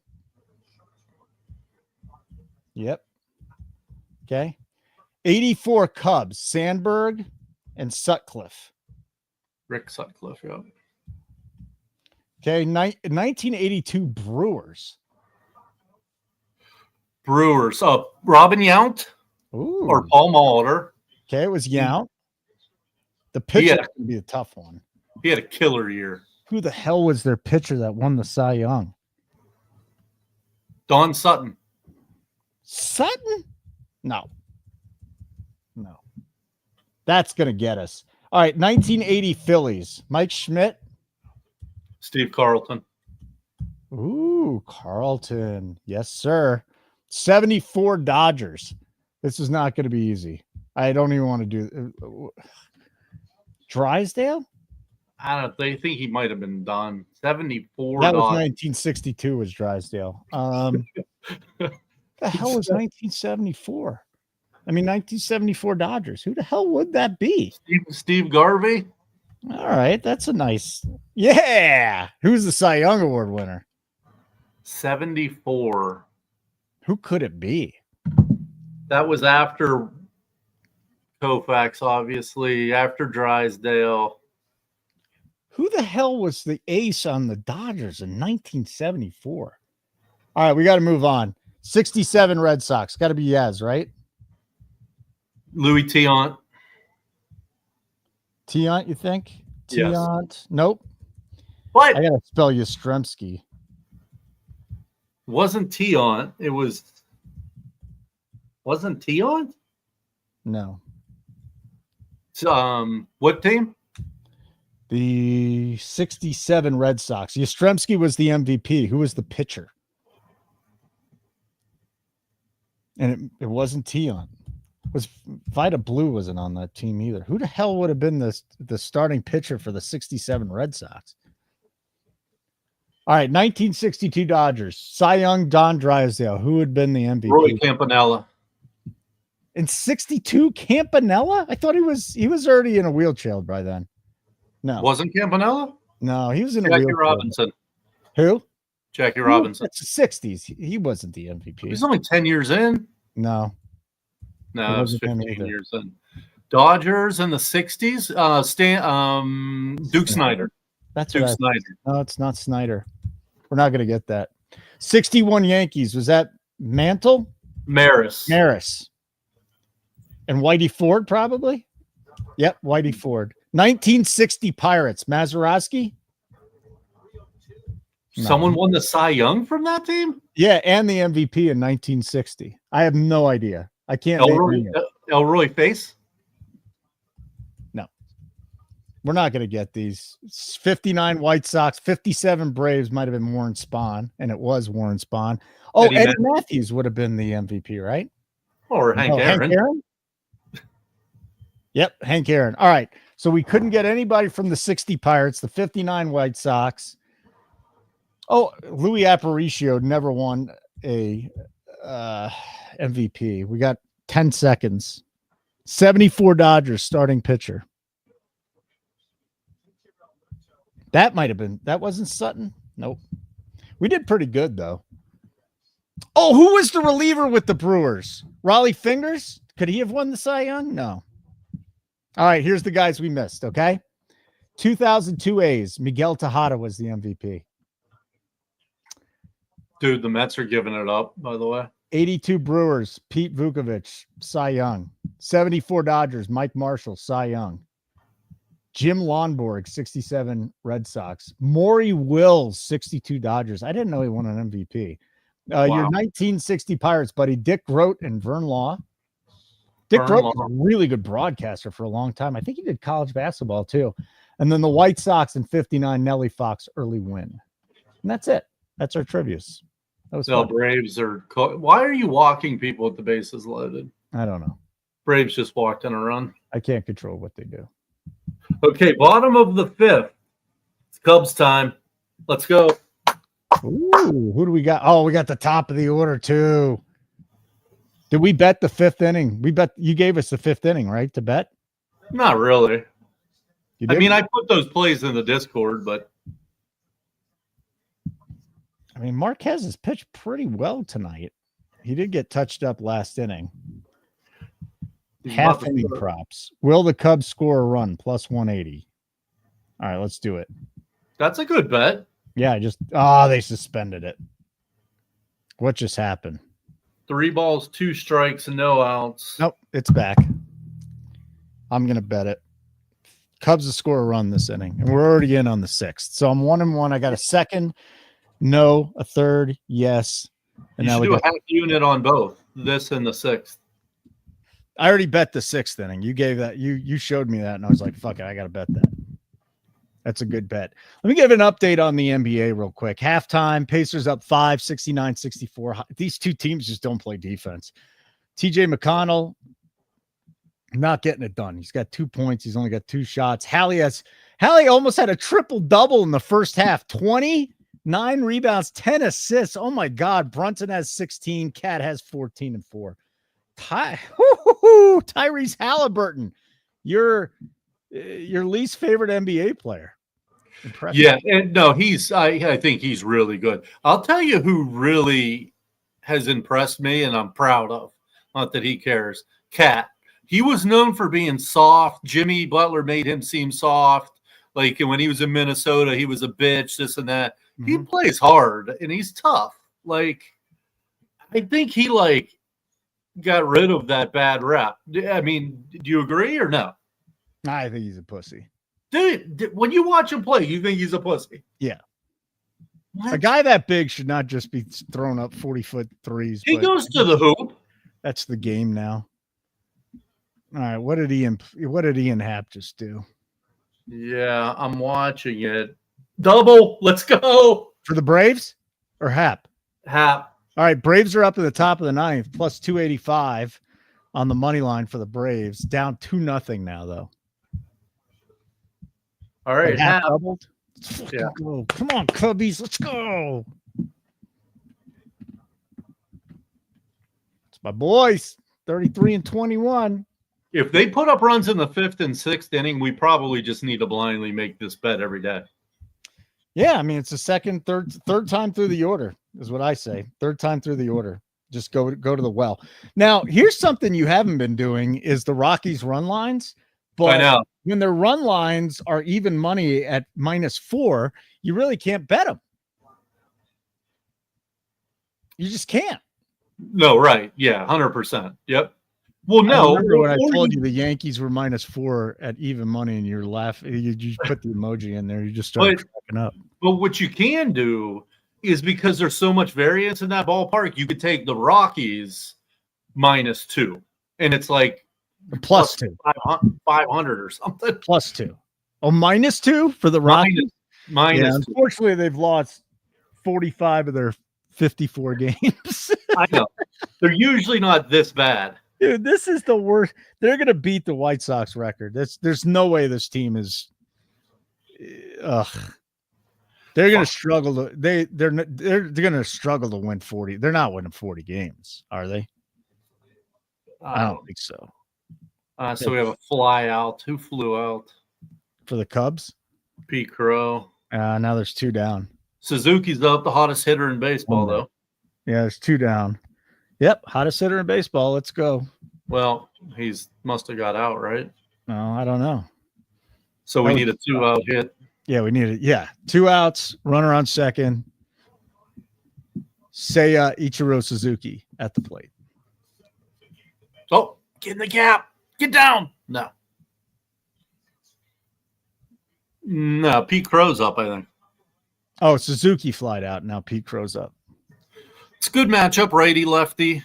Yep. Okay. 84 Cubs, Sandberg and Sutcliffe. Rick Sutcliffe, yeah. Okay. 1982 Brewers. Robin Yount. Ooh. Or Paul Molitor. Okay, it was Yount. The pitcher is going to be a tough one. He had a killer year. Who the hell was their pitcher that won the Cy Young? Don Sutton. Sutton? No. That's going to get us. All right, 1980 Phillies. Mike Schmidt. Steve Carlton. Ooh, Carlton. Yes, sir. 74 Dodgers. This is not going to be easy. I don't even want to do Drysdale? I don't know. They think he might have been done. 74. That was 1962 was Drysdale. The hell was 1974? I mean, 1974 Dodgers. Who the hell would that be? Steve Garvey. All right. That's a nice. Yeah. Who's the Cy Young Award winner? 74. Who could it be? That was after Koufax, obviously, after Drysdale. Who the hell was the ace on the Dodgers in 1974? All right, we got to move on. 67 Red Sox. Got to be Yaz, right? Louis Tiant. Tiant, you think? Yes. Tiant? Nope. What? I got to spell Yastrzemski. Wasn't Tiant. It was. Wasn't Tiant? No. What team? The 67 Red Sox. Yastrzemski was the MVP. Who was the pitcher? And it wasn't Tiant. Was Vida Blue wasn't on that team either. Who the hell would have been the starting pitcher for the 67 Red Sox? All right, 1962 Dodgers. Cy Young, Don Drysdale. Who had been the MVP? Roy Campanella. In 62, Campanella? I thought he was already in a wheelchair by then. No. Wasn't Campanella? No, he was in Jackie a wheelchair. Robinson. Who? Jackie Robinson. It's the 60s. He wasn't the MVP. He was only 10 years in. No. No, it was 15 years in. Dodgers in the 60s. Duke Snyder. That's Duke right. Snyder. No, it's not Snyder. We're not going to get that. 61 Yankees. Was that Mantle? Maris. And Whitey Ford, probably. Yep, Whitey Ford. 1960 Pirates, Mazeroski. Someone won the Cy Young from that team? Yeah, and the MVP in 1960. I have no idea. I can't name it. Elroy Face? No. We're not going to get these. 59 White Sox, 57 Braves might have been Warren Spahn, and it was Warren Spahn. Oh, Eddie Matthews would have been the MVP, right? Or Hank Aaron. Hank Aaron? Yep, Hank Aaron. All right. So we couldn't get anybody from the 60 Pirates, the 59 White Sox. Oh, Louis Aparicio never won a MVP. We got 10 seconds. 74 Dodgers starting pitcher. That might have been. That wasn't Sutton? Nope. We did pretty good, though. Oh, who was the reliever with the Brewers? Raleigh Fingers? Could he have won the Cy Young? No. All right, here's the guys we missed, okay? 2002 A's, Miguel Tejada was the MVP. Dude, the Mets are giving it up, by the way. 82 Brewers, Pete Vukovich, Cy Young. 74 Dodgers, Mike Marshall, Cy Young. Jim Lonborg, 67 Red Sox. Maury Wills, 62 Dodgers. I didn't know he won an MVP. Your 1960 Pirates, buddy, Dick Groat and Vern Law. Dick Groat was a really good broadcaster for a long time. I think he did college basketball, too. And then the White Sox in 59, Nellie Fox, early win. And that's it. That's our trivias. That was fun. Braves are – why are you walking people with the bases loaded? I don't know. Braves just walked in a run. I can't control what they do. Okay, bottom of the fifth. It's Cubs time. Let's go. Ooh, who do we got? Oh, we got the top of the order, too. Did we bet the fifth inning? You gave us the fifth inning, right, to bet? Not really. I mean, I put those plays in the Discord, but I mean, Marquez has pitched pretty well tonight. He did get touched up last inning. Half inning props. Will the Cubs score a run? Plus 180. All right, let's do it. That's a good bet. Yeah, they suspended it. What just happened? 3 balls, 2 strikes, and no outs. Nope, it's back. I'm going to bet it. Cubs to score a run this inning, and we're already in on the 6th. So I'm 1-1. I got a second, no, a third, yes. And you should do a half unit on both, this and the 6th. I already bet the 6th inning. You gave that. You showed me that, and I was like, fuck it, I got to bet that. That's a good bet. Let me give an update on the NBA real quick. Halftime, Pacers up 5, 69-64. These two teams just don't play defense. TJ McConnell not getting it done. He's got 2 points. He's only got 2 shots. Hallie almost had a triple-double in the first half. 29 rebounds, 10 assists. Oh, my God. Brunson has 16. Cat has 14 and 4. Tyrese Halliburton, your least favorite NBA player. Impressive. Yeah, and no, I think he's really good. I'll tell you who really has impressed me and I'm proud of. Not that he cares. Cat. He was known for being soft. Jimmy Butler made him seem soft. Like when he was in Minnesota, he was a bitch, this and that. Mm-hmm. He plays hard and he's tough. Like, I think he got rid of that bad rep. I mean, do you agree or no? I think he's a pussy. Dude, when you watch him play, you think he's a pussy? Yeah. What? A guy that big should not just be throwing up 40-foot threes. He goes to the hoop. That's the game now. All right, what did Ian Happ just do? Yeah, I'm watching it. Double. Let's go. For the Braves or Happ? Happ. All right, Braves are up at the top of the 9th, plus 285 on the money line for the Braves. Down 2-0 now, though. All right, Happ doubled. Yeah. Go. Come on, Cubbies, let's go. It's my boys, 33 and 21. If they put up runs in the 5th and 6th inning, we probably just need to blindly make this bet every day. Yeah, I mean, it's the third time through the order is what I say. Third time through the order. Just go to the well. Now, here's something you haven't been doing is the Rockies run lines. But I know. When their run lines are even money at -4, you really can't bet them. You just can't. No, right. Yeah, 100%. Yep. Well, no. I remember when I told you the Yankees were -4 at even money, and you're laughing. You put the emoji in there. You just started cracking up. But what you can do is, because there's so much variance in that ballpark, you could take the Rockies -2, and it's like +2, 500 or something. +2. Oh, -2 for the Rockies. Minus yeah, 2. Unfortunately, they've lost 45 of their 54 games. I know. They're usually not this bad. Dude, this is the worst. They're going to beat the White Sox record. There's no way this team is. They're going to struggle to. They're going to struggle to win 40. They're not winning 40 games, are they? I don't think so. So we have a fly out. Who flew out for the Cubs? Pete Crow. Now there's 2 down. Suzuki's up, the hottest hitter in baseball, though. Yeah, there's 2 down. Yep, hottest hitter in baseball. Let's go. Well, must have got out, right? No, I don't know. So we need a 2-out hit. Yeah, we need it. Yeah, 2 outs, runner on second. Seiya Ichiro Suzuki at the plate. Oh, get in the gap. Get down. No, Pete Crow's up, I think. Oh, Suzuki flied out. Now Pete Crow's up. It's a good matchup, righty-lefty.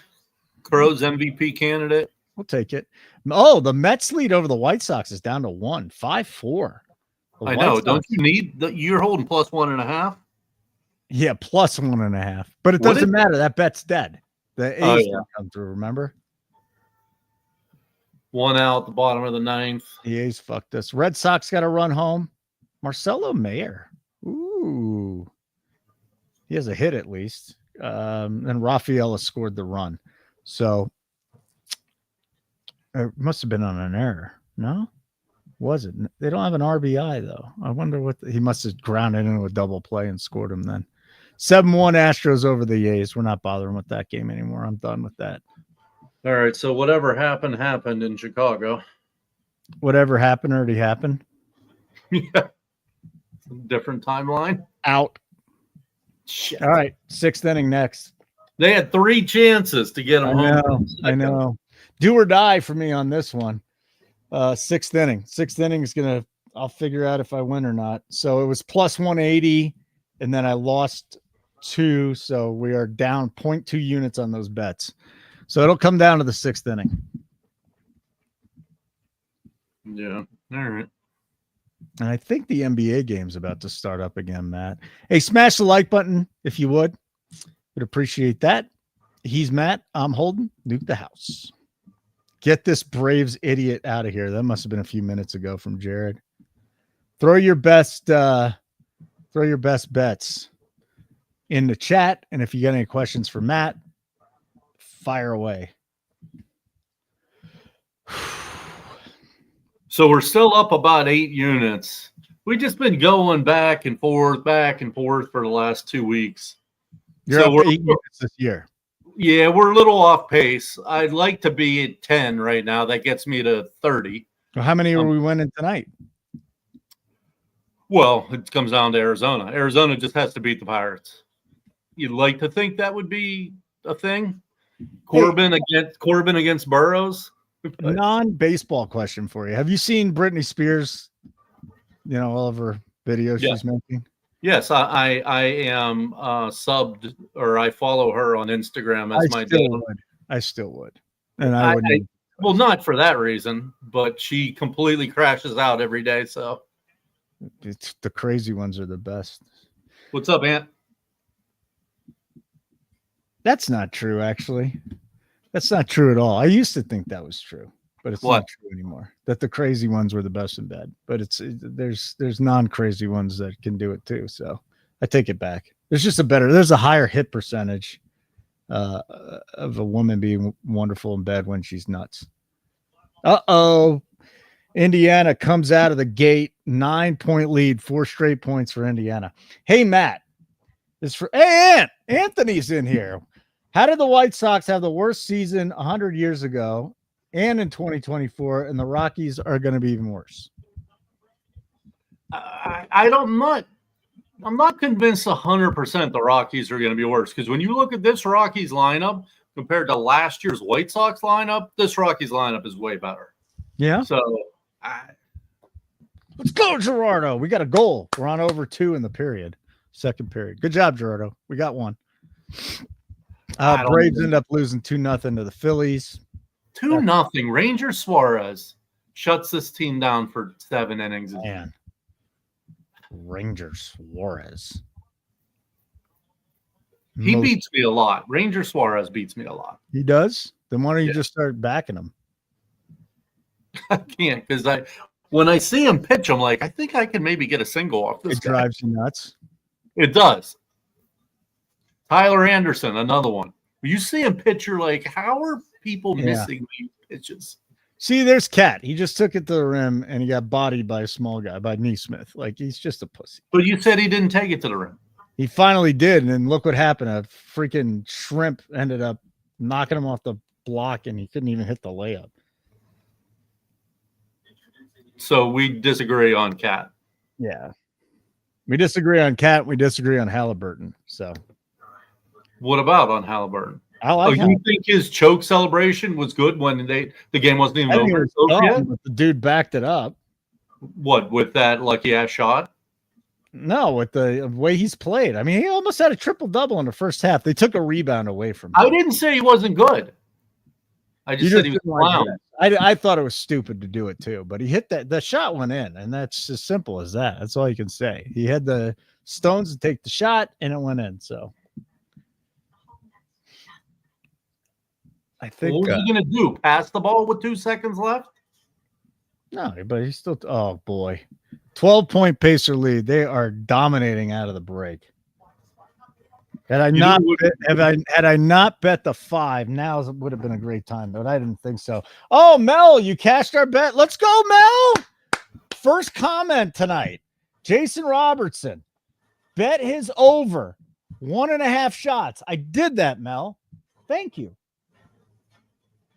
Crow's MVP candidate. We'll take it. Oh, the Mets lead over the White Sox is down to 1, 5-4. I know. Don't you need you're holding +1.5? Yeah, +1.5. But it doesn't matter. That bet's dead. The A's didn't come through, remember? 1 out, the bottom of the 9th. The A's fucked us. Red Sox got to run home. Marcelo Mayer. Ooh. He has a hit at least. And Rafaela scored the run. So it must have been on an error. No? Was it? They don't have an RBI, though. I wonder what he must have grounded into a double play and scored him then. 7-1 Astros over the A's. We're not bothering with that game anymore. I'm done with that. All right. So whatever happened in Chicago. Whatever happened already happened. Yeah. Different timeline. Out. Shit. All right. 6th inning next. They had 3 chances to get them home. I know. Do or die for me on this one. 6th inning. 6th inning is going to, I'll figure out if I win or not. So it was +180, and then I lost 2. So we are down 0.2 units on those bets. So it'll come down to the 6th inning. Yeah. All right. And I think the NBA game's about to start up again, Matt. Hey, smash the like button if you would. Would appreciate that. He's Matt. I'm Holden. Nuke the house. Get this Braves idiot out of here. That must have been a few minutes ago from Jared. Throw your best bets in the chat. And if you got any questions for Matt, fire away. So we're still up about 8 units. We've just been going back and forth for the last 2 weeks. You're up 8 units this year. Yeah, we're a little off pace. I'd like to be at 10 right now. That gets me to 30. Well, how many are we winning tonight? Well, it comes down to Arizona. Arizona just has to beat the Pirates. You'd like to think that would be a thing. Corbin against Burrows. Non-baseball question for you. Have you seen Britney Spears? All of her videos she's making. Yes, I am subbed, or I follow her on Instagram as my dad. I still would. And I wouldn't. Well, not for that reason, but she completely crashes out every day. So it's the crazy ones are the best. What's up, Ant? That's not true, actually. That's not true at all. I used to think that was true, but it's not true anymore. That the crazy ones were the best in bed, but there's non-crazy ones that can do it too. So I take it back. There's a higher hit percentage of a woman being wonderful in bed when she's nuts. Indiana comes out of the gate, 9-point lead, 4 straight points for Indiana. Hey, Matt, Anthony's in here. How did the White Sox have the worst season 100 years ago and in 2024, and the Rockies are going to be even worse? I'm not convinced 100% the Rockies are going to be worse, because when you look at this Rockies lineup, compared to last year's White Sox lineup, this Rockies lineup is way better. Yeah. So let's go, Gerardo. We got a goal. We're on over 2 in the period. Second period. Good job, Gerardo. We got one. Braves end up losing 2-0 to the Phillies. 2-0. Ranger Suarez shuts this team down for 7 innings. Man. Ranger Suarez. He beats me a lot. Ranger Suarez beats me a lot. He does? Then why don't you just start backing him? I can't, because when I see him pitch, I'm like, I think I can maybe get a single off this guy. It drives you nuts. It does. Tyler Anderson, another one. You see him pitch, you're like, how are people missing these pitches? See, there's Cat. He just took it to the rim, and he got bodied by a small guy, by Neesmith. Like, he's just a pussy. But you said he didn't take it to the rim. He finally did, and then look what happened. A freaking shrimp ended up knocking him off the block, and he couldn't even hit the layup. So we disagree on Cat. Yeah. We disagree on Cat. We disagree on Halliburton. So what about on Halliburton? I like you think his choke celebration was good when the game wasn't even over? But the dude backed it up. What, with that lucky ass shot? No, with the way he's played. I mean, he almost had a triple-double in the first half. They took a rebound away from him. I didn't say he wasn't good. I just said he was clown. I thought it was stupid to do it too, but he hit that. The shot went in, and that's as simple as that. That's all you can say. He had the stones to take the shot, and it went in. So I think. What was he going to do? Pass the ball with 2 seconds left? No, but he's still. Oh boy, 12-point Pacer lead. They are dominating out of the break. Had I not bet the 5, now would have been a great time, but I didn't think so. Oh, Mel, you cashed our bet. Let's go, Mel. First comment tonight. Jason Robertson bet his over 1.5 shots. I did that, Mel. Thank you.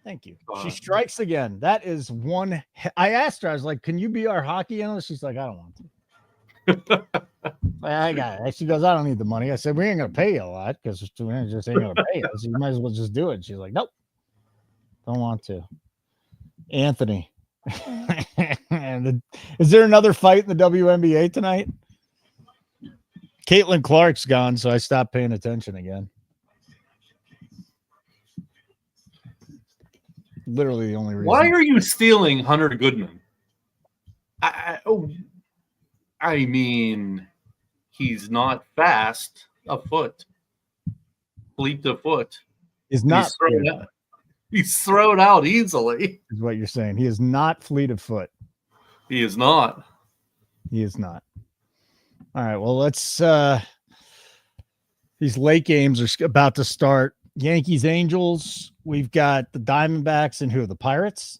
Thank you. She strikes again. That is one. I asked her, I was like, can you be our hockey analyst? She's like, I don't want to. I got it. She goes, I don't need the money. I said, we ain't gonna pay you a lot because we just ain't gonna pay us. You might as well just do it. She's like, nope, don't want to. Anthony, is there another fight in the WNBA tonight? Caitlin Clark's gone, so I stopped paying attention again. Literally the only reason. Why are you stealing Hunter Goodman? I mean, he's not fast fleet of foot. He's not. He's thrown out easily. Is what you're saying. He is not fleet of foot. He is not. He is not. All right. Well, let's. These late games are about to start. Yankees, Angels. We've got the Diamondbacks and who? The Pirates.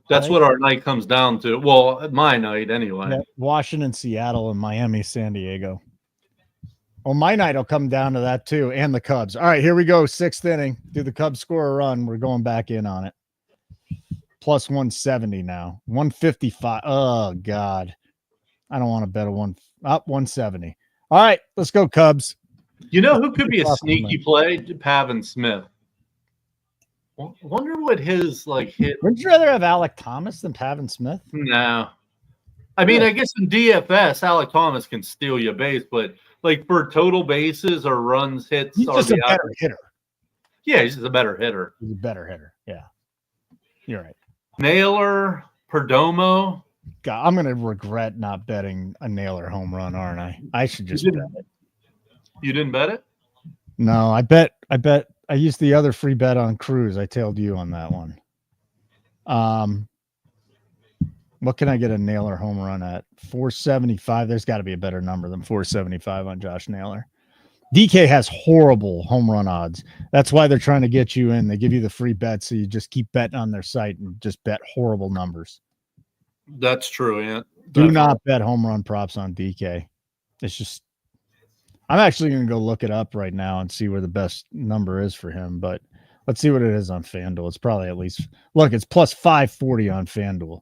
That's what our night comes down to. Well, my night anyway. Yeah, Washington, Seattle, and Miami, San Diego. Well, my night will come down to that too, and the Cubs. All right, here we go. 6th inning. Do the Cubs score a run? We're going back in on it. Plus 170 now. 155. Oh, God. I don't want to bet a 170. All right, let's go, Cubs. You know who could be a sneaky play? Pavin Smith. Wonder what his hit. Would you rather have Alec Thomas than Pavin Smith? No. I mean, I guess in DFS, Alec Thomas can steal your base, but for total bases or runs, hits, he's just a better hitter. Yeah, he's just a better hitter. He's a better hitter. Yeah. You're right. Naylor, Perdomo. God, I'm gonna regret not betting a Naylor home run, aren't I? I should just bet it. You didn't bet it? No, I bet I used the other free bet on Cruz. I tailed you on that one. What can I get a Naylor home run at? 475. There's got to be a better number than 475 on Josh Naylor. DK has horrible home run odds. That's why they're trying to get you in. They give you the free bet, so you just keep betting on their site and just bet horrible numbers. That's true, yeah. Do not bet home run props on DK. It's just I'm actually going to go look it up right now and see where the best number is for him, but let's see what it is on FanDuel. It's probably at least look, it's plus 540 on FanDuel.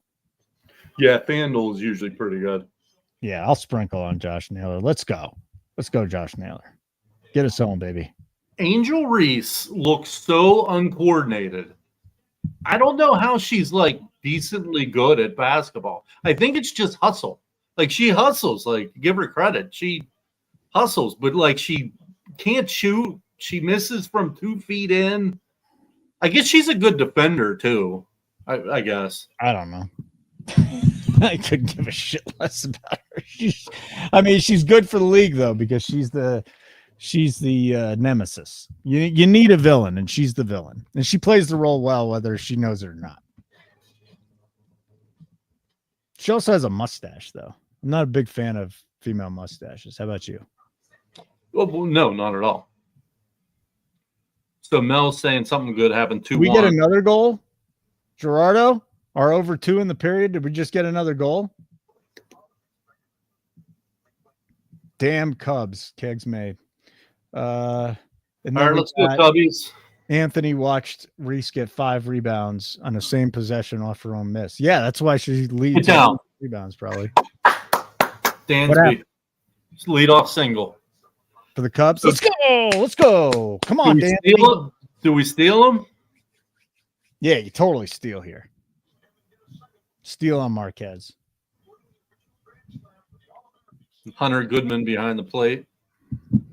Yeah, FanDuel is usually pretty good. Yeah, I'll sprinkle on Josh Naylor. Let's go. Let's go, Josh Naylor. Get us home, baby. Angel Reese looks so uncoordinated. I don't know how she's like decently good at basketball. I think it's just hustle. Like she hustles, like give her credit. She hustles, but like she can't shoot. She misses from 2 feet in. I guess she's a good defender too. I guess. I don't know. I couldn't give a shit less about her. She's good for the league though, because she's the nemesis. You need a villain, and she's the villain, and she plays the role well, whether she knows it or not. She also has a mustache, though. I'm not a big fan of female mustaches. How about you? Well, no, not at all. So Mel's saying something good happened 2-1. Did we get another goal? Gerardo, our over 2 in the period. Did we just get another goal? Damn Cubs. Kegs made. And then all right, let's go Cubbies. Anthony watched Reese get 5 rebounds on the same possession off her own miss. Yeah, that's why she leads rebounds probably. Dansby, lead off single for the Cubs. Let's go! Let's go! Come on, Dan. Do we steal them? Yeah, you totally steal here. Steal on Marquez. Hunter Goodman behind the plate.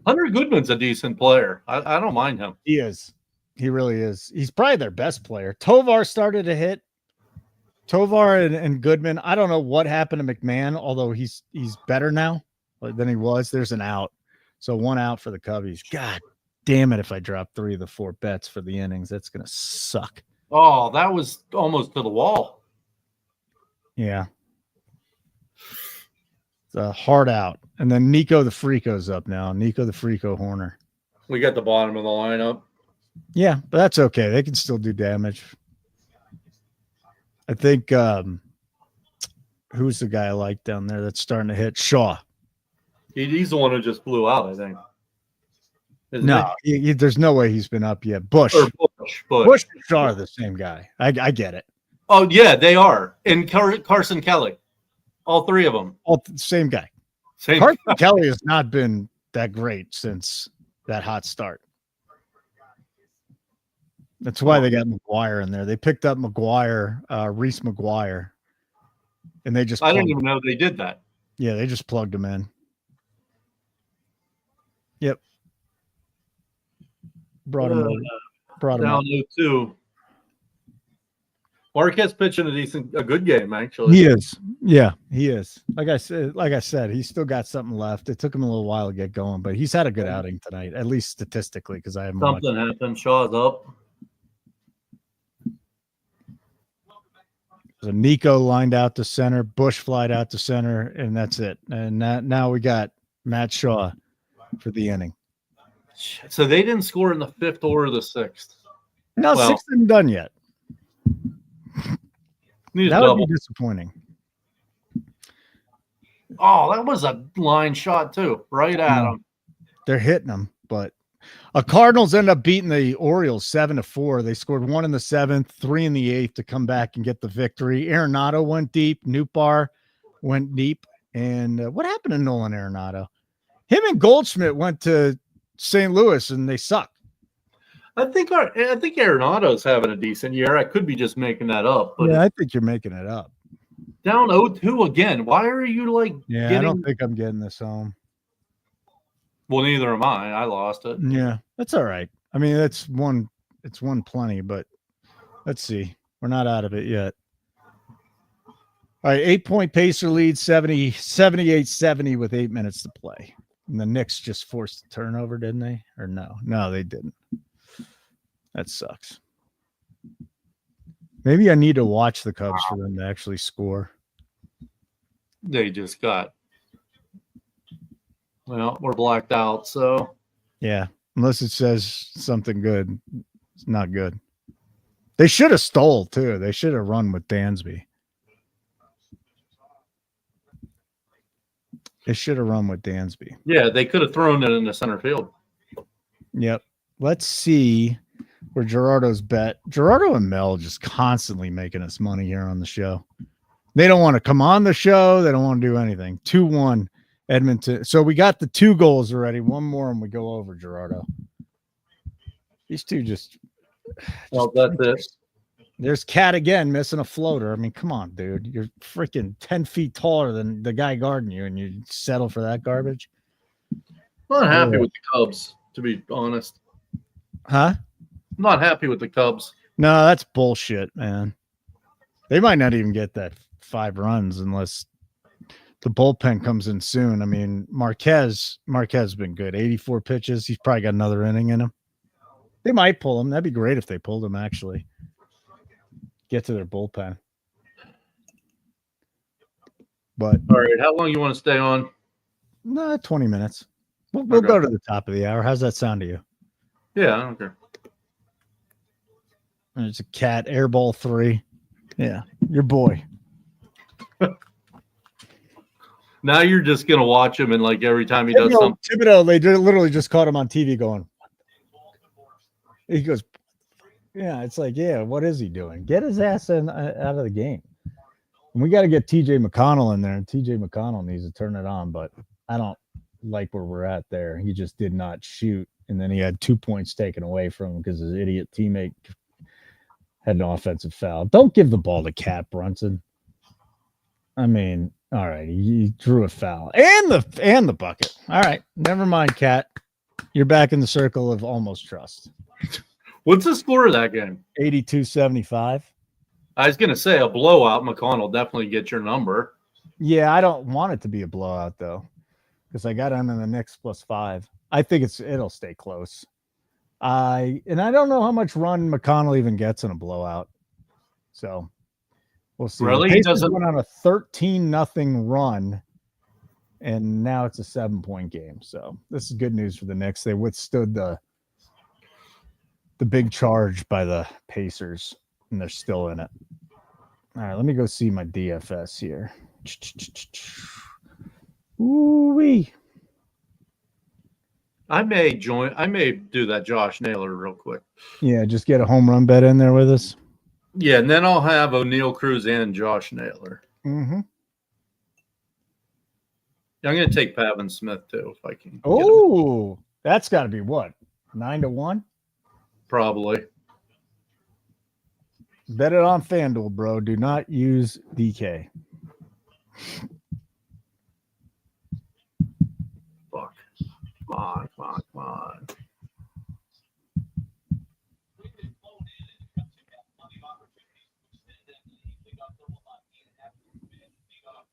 Hunter Goodman's a decent player. I don't mind him. He is. He really is. He's probably their best player. Tovar started to hit. Tovar and Goodman. I don't know what happened to McMahon, although he's better now than he was. There's an out. So 1 out for the Cubbies. God damn it, if I drop 3 of the 4 bets for the innings, that's going to suck. Oh, that was almost to the wall. Yeah. It's a hard out. And then Nico the Freako's up now. Nico the Freako Horner. We got the bottom of the lineup. Yeah, but that's okay. They can still do damage. I think who's the guy I like down there that's starting to hit? Shaw. He's the one who just blew out, I think. No, there's no way he's been up yet. Bush and Shaw are the same guy. I get it. Oh, yeah, they are. And Carson Kelly. All 3 of them. All same guy. Carson Kelly has not been that great since that hot start. That's why they got McGuire in there. They picked up Reese McGuire, and they just. I didn't even know they did that. Yeah, they just plugged him in. Yep. Brought him down 0-2. Marquez pitching a good game, actually. He is. Yeah, he is. Like I said, he's still got something left. It took him a little while to get going, but he's had a good outing tonight, at least statistically, because I haven't. Something happened. Shaw's up. So Nico lined out to center, Bush flied out to center, and that's it. And now we got Matt Shaw for the inning. So they didn't score in the 5th or the 6th. No, 6th isn't done yet. That would be disappointing. Oh, that was a line shot too, right at him. They're hitting them, but Cardinals end up beating the Orioles 7-4. They scored 1 in the 7th, 3 in the 8th to come back and get the victory. Arenado went deep. Nootbaar went deep. And what happened to Nolan Arenado? Him and Goldschmidt went to St. Louis and they suck. I think Arenado's having a decent year. I could be just making that up. But yeah, I think you're making it up. Down 0-2 again. Why are you like? Yeah, I don't think I'm getting this home. Well, neither am I. I lost it. Yeah, that's all right. I mean, it's one plenty, but let's see. We're not out of it yet. All right, 8-point Pacer lead, 78-70 with 8 minutes to play. And the Knicks just forced a turnover, didn't they? Or no? No, they didn't. That sucks. Maybe I need to watch the Cubs for them to actually score. They just got. Well, we're blacked out, so. Yeah, unless it says something good. It's not good. They should have stole, too. They should have run with Dansby. Yeah, they could have thrown it in the center field. Yep. Let's see where Gerardo's bet. Gerardo and Mel just constantly making us money here on the show. They don't want to come on the show. They don't want to do anything. 2-1 Edmonton. So we got the 2 goals already. One more and we go over, Gerardo. These two just Well, that's it. There's Cat again missing a floater. I mean, come on, dude. You're freaking 10 feet taller than the guy guarding you, and you settle for that garbage. I'm not happy with the Cubs, to be honest. Huh? I'm not happy with the Cubs. No, that's bullshit, man. They might not even get that 5 runs unless the bullpen comes in soon. I mean, Marquez has been good. 84 pitches. He's probably got another inning in him. They might pull him. That'd be great if they pulled him, actually. Get to their bullpen. But all right, how long you want to stay on? 20 minutes. We'll go to the top of the hour. How's that sound to you? Yeah, I don't care. There's a Cat airball 3. Yeah, your boy. Now you're just gonna watch him, and like every time he does something. Thibodeau, they literally just caught him on TV going. He goes, yeah, it's like, yeah, what is he doing? Get his ass out of the game. And we got to get TJ McConnell in there, and TJ McConnell needs to turn it on, but I don't like where we're at there. He just did not shoot, and then he had 2 points taken away from him because his idiot teammate had an offensive foul. Don't give the ball to Cat Brunson. I mean, all right, he drew a foul and the bucket. All right, never mind, Cat. You're back in the circle of almost trust. What's the score of that game? 82-75. I was gonna say a blowout. McConnell definitely get your number. Yeah, I don't want it to be a blowout though, because I got him in the Knicks +5. I think it'll stay close. I don't know how much run McConnell even gets in a blowout. So we'll see. Really? He doesn't went on a 13-0 run, and now it's a 7-point game. So this is good news for the Knicks. They withstood the big charge by the Pacers, and they're still in it. All right, let me go see my DFS here. Ooh-wee. I may do that Josh Naylor real quick. Yeah, just get a home run bet in there with us. Yeah, and then I'll have O'Neal Cruz and Josh Naylor. Mm-hmm. I'm going to take Pavin Smith too if I can. Oh, that's got to be what? 9-1? Probably. Bet it on FanDuel, bro. Do not use DK. Fuck. Come on.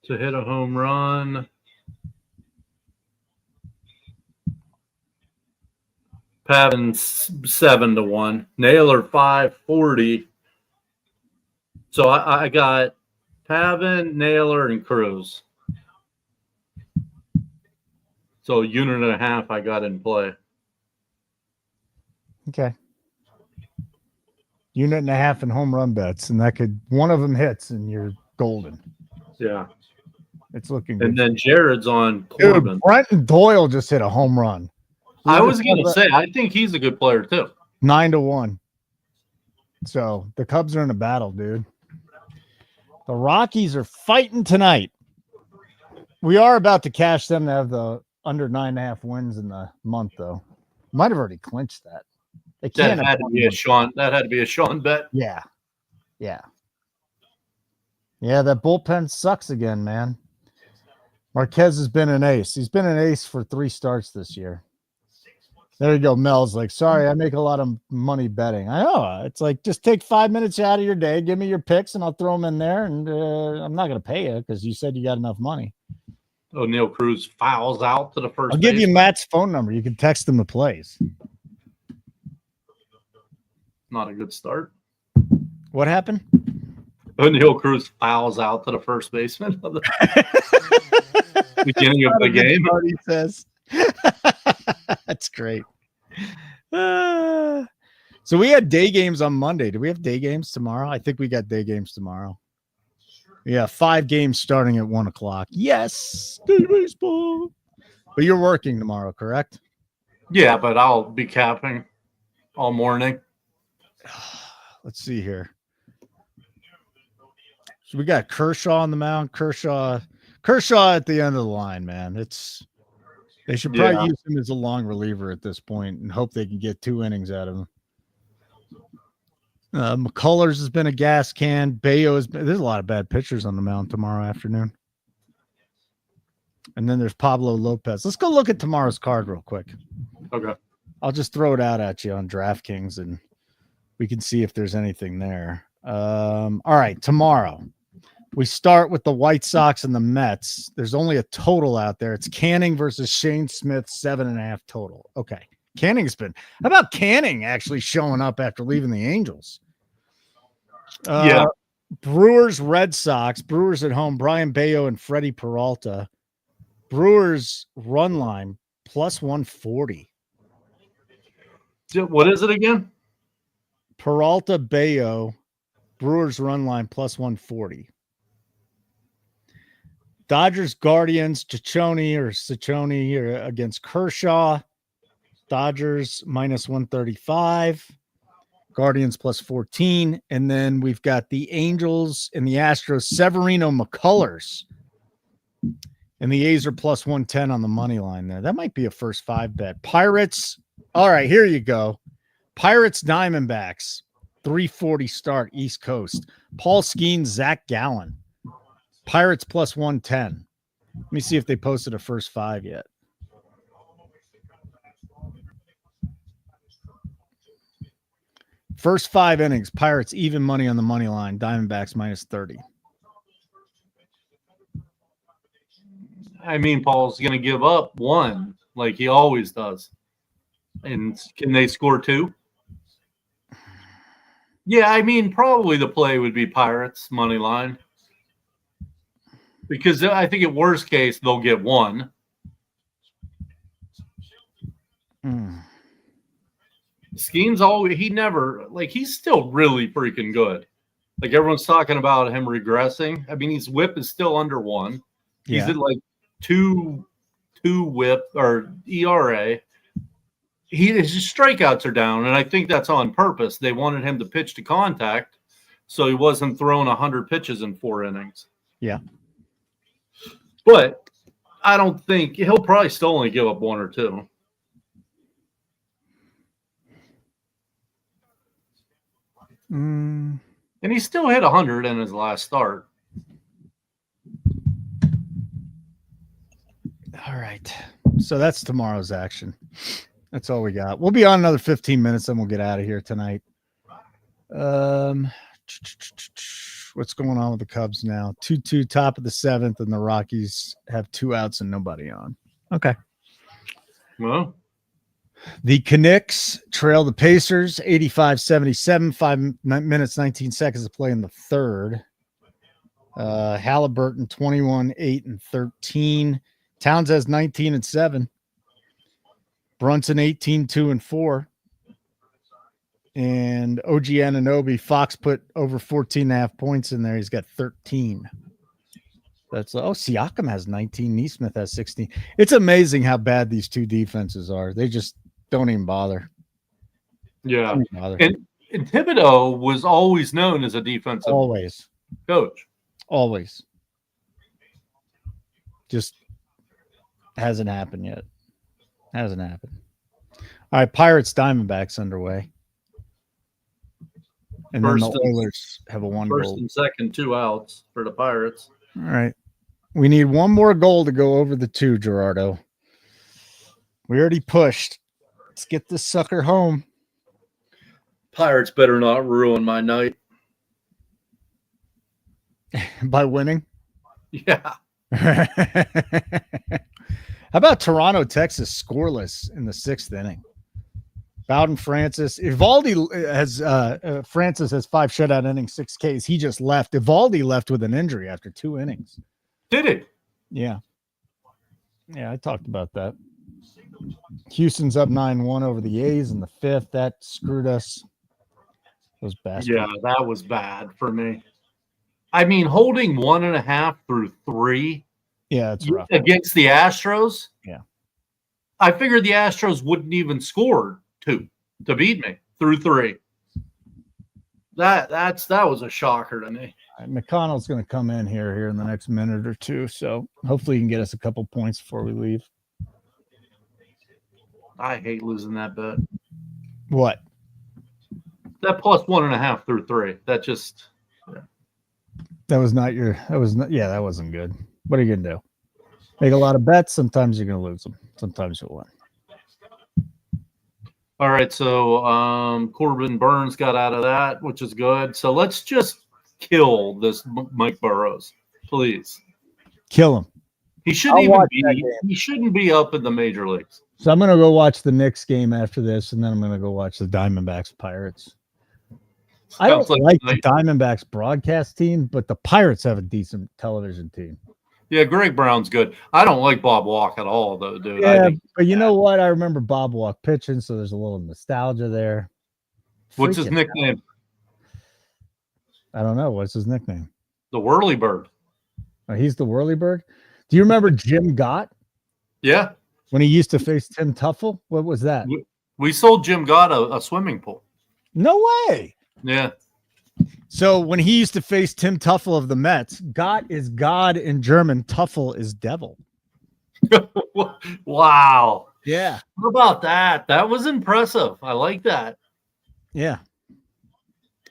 To hit a home run. Pavin 7-1. Naylor 540. So I got Pavin, Naylor, and Cruz. So 1.5 I got in play. Okay. 1.5 in home run bets, and one of them hits, and you're golden. Yeah. It's looking good. And then Jared's on Corbin. Dude, Brenton Doyle just hit a home run. I was going to say, I think he's a good player too. 9-1. So the Cubs are in a battle, dude. The Rockies are fighting tonight. We are about to cash them to have the under 9.5 wins in the month, though. Might have already clinched that. They can't. That had to be a Sean bet. Yeah. Yeah, that bullpen sucks again, man. Marquez has been an ace. He's been an ace for 3 starts this year. There you go. Mel's like, sorry, I make a lot of money betting. I know. It's like, just take 5 minutes out of your day. Give me your picks, and I'll throw them in there. And I'm not going to pay you because you said you got enough money. O'Neal Cruz fouls out to the first. I'll give you Matt's phone number. You can text him the plays. Not a good start. What happened? O'Neal Cruz fouls out to the first baseman of the beginning of the game. He says. That's great. So we had day games on Monday. Do we have day games tomorrow? I think we got day games tomorrow. Yeah, 5 games starting at 1:00. Yes, day baseball. But you're working tomorrow, correct? Yeah, but I'll be capping all morning. Let's see here. So we got Kershaw on the mound. Kershaw at the end of the line, man. They should probably use him as a long reliever at this point and hope they can get 2 innings out of him. McCullers has been a gas can. Bayo has been. There's a lot of bad pitchers on the mound tomorrow afternoon. And then there's Pablo Lopez. Let's go look at tomorrow's card real quick. Okay. I'll just throw it out at you on DraftKings, and we can see if there's anything there. All right, tomorrow we start with the White Sox and the Mets. There's only a total out there. It's Canning versus Shane Smith, 7.5 total. Okay. Canning's been. How about Canning actually showing up after leaving the Angels? Yeah. Brewers, Red Sox. Brewers at home. Brian Bayo and Freddie Peralta. Brewers run line plus 140. What is it again? Peralta, Bayo. Brewers run line plus 140. Dodgers, Guardians, Ciccone against Kershaw. Dodgers minus 135. Guardians plus 14. And then we've got the Angels and the Astros, Severino, McCullers. And the A's are plus 110 on the money line there. That might be a first 5 bet. Pirates. All right, here you go. Pirates, Diamondbacks. 340 start, East Coast. Paul Skeens, Zach Gallen. Pirates plus 110. Let me see if they posted a first 5 yet. First 5 innings, Pirates even money on the money line. Diamondbacks minus 30. I mean, Paul's going to give up 1 like he always does. And can they score 2? Yeah, I mean, probably the play would be Pirates money line. Because I think at worst case, they'll get 1. Skeens he's still really freaking good. Like everyone's talking about him regressing. I mean, his whip is still under 1. He's at like 2 whip or ERA. His strikeouts are down, and I think that's on purpose. They wanted him to pitch to contact, so he wasn't throwing 100 pitches in 4 innings. Yeah. But I don't think he'll probably still only give up 1 or 2. And he still hit 100 in his last start. All right. So that's tomorrow's action. That's all we got. We'll be on another 15 minutes, then we'll get out of here tonight. What's going on with the Cubs now? 2-2, top of the 7th, and the Rockies have 2 outs and nobody on. Okay. Well, the Knicks trail the Pacers 85-77, 5 minutes, 19 seconds to play in the third. Halliburton 21, 8, and 13. Towns has 19 and 7. Brunson 18, 2, and 4. And OG Anunoby, Fox put over 14.5 points in there. He's got 13. Siakam has 19. Neesmith has 16. It's amazing how bad these 2 defenses are. They just don't even bother. Yeah. And Thibodeau was always known as a defensive coach. Always. Just hasn't happened yet. Hasn't happened. All right, Pirates Diamondbacks underway. And then the Oilers have a 1 goal. First and second, 2 outs for the Pirates. All right. We need 1 more goal to go over the 2, Gerardo. We already pushed. Let's get this sucker home. Pirates better not ruin my night. By winning? Yeah. How about Toronto, Texas, scoreless in the 6th inning? Bowden Francis. Evaldi has Francis has 5 shutout innings, 6 Ks. He just left. Evaldi left with an injury after 2 innings. Did it? Yeah. Yeah, I talked about that. Houston's up 9-1 over the A's in the 5th. That screwed us. Those bastards. Yeah, that was bad for me. I mean, holding 1.5 through 3. Yeah, it's rough. Against the Astros. Yeah. I figured the Astros wouldn't even score 2 to beat me through 3. That was a shocker to me. McConnell's going to come in here in the next minute or 2, so hopefully he can get us a couple points before we leave. I hate losing that bet. What? That plus 1.5 through 3. That just. That wasn't good. What are you gonna do? Make a lot of bets. Sometimes you're gonna lose them. Sometimes you'll win. All right, so Corbin Burns got out of that, which is good. So let's just kill this Mike Burrows, please. Kill him. He shouldn't be up in the major leagues. So I'm gonna go watch the Knicks game after this, and then I'm gonna go watch the Diamondbacks Pirates. I don't like the Diamondbacks broadcast team, but the Pirates have a decent television team. Yeah, Greg Brown's good. I don't like Bob Walk at all, though, dude. Yeah, but you know what? I remember Bob Walk pitching, so there's a little nostalgia there. What's his nickname? I don't know. What's his nickname? The Whirly Bird. Oh, he's the Whirly Bird. Do you remember Jim Gott? Yeah. When he used to face Tim Tuffle? What was that? We sold Jim Gott a swimming pool. No way. Yeah. So when he used to face Tim Tuffle of the Mets, Gott is God in German. Tuffle is devil. Wow. Yeah. How about that? That was impressive. I like that. Yeah.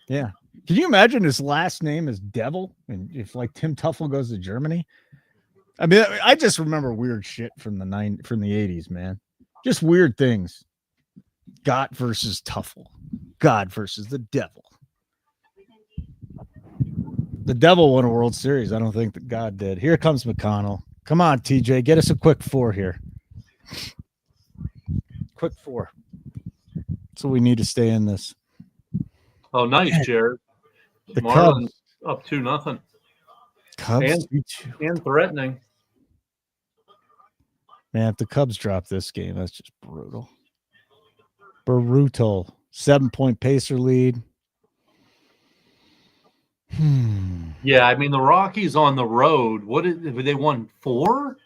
Yeah. Can you imagine his last name is Devil? And if like Tim Tuffle goes to Germany? I mean, I just remember weird shit from the 80s, man. Just weird things. God versus Tuffle. God versus the devil. The devil won a World Series. I don't think that God did. Here comes McConnell. Come on, TJ. Get us a quick 4 here. Quick 4. That's what we need to stay in this. Oh, nice, Jared. The Marlins Cubs up 2-0. Cubs and threatening. Man, if the Cubs drop this game, that's just brutal. Brutal. 7-point pacer lead. Yeah, I mean the Rockies on the road. They won 4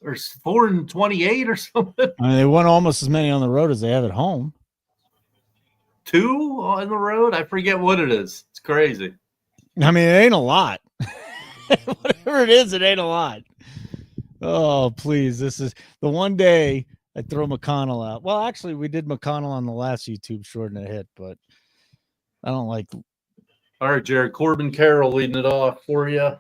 or 4-28 or something? I mean, they won almost as many on the road as they have at home. 2 on the road? I forget what it is. It's crazy. I mean, it ain't a lot. Whatever it is, it ain't a lot. Oh, please. This is the one day I throw McConnell out. Well, actually, we did McConnell on the last YouTube short and a hit, but I don't like. All right, Jared. Corbin Carroll leading it off for you.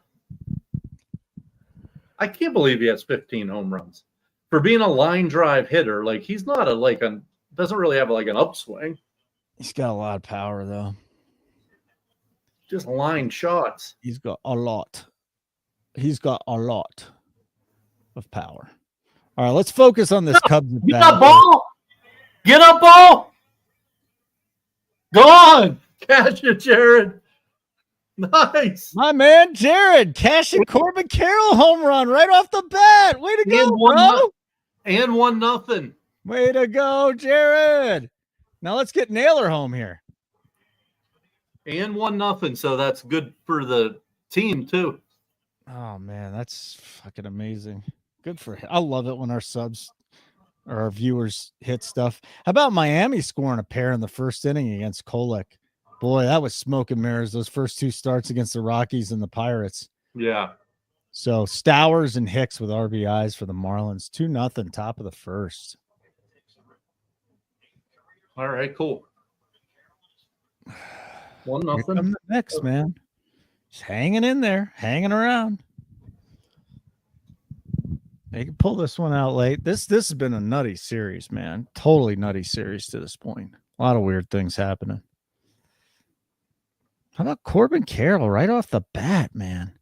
I can't believe he has 15 home runs. For being a line drive hitter, like he's not doesn't really have like an upswing. He's got a lot of power, though. Just line shots. He's got a lot. He's got a lot of power. All right, let's focus on this Cubs. Get up, ball! Get up, ball! Go on! Catch it, Jared. Nice. My man, Jared, cashing Corbin Carroll home run right off the bat. Way to go, bro. And 1-0. Way to go, Jared. Now let's get Naylor home here. And 1-0. So that's good for the team, too. Oh, man, that's fucking amazing. Good for him. I love it when our subs or our viewers hit stuff. How about Miami scoring a pair in the first inning against Kolek? Boy, that was smoke and mirrors. Those first 2 starts against the Rockies and the Pirates. Yeah. So Stowers and Hicks with RBIs for the Marlins. 2-0, top of the first. All right, cool. 1-0. Here come the Knicks, man. Just hanging in there, hanging around. They can pull this one out late. This has been a nutty series, man. Totally nutty series to this point. A lot of weird things happening. How about Corbin Carroll right off the bat, man?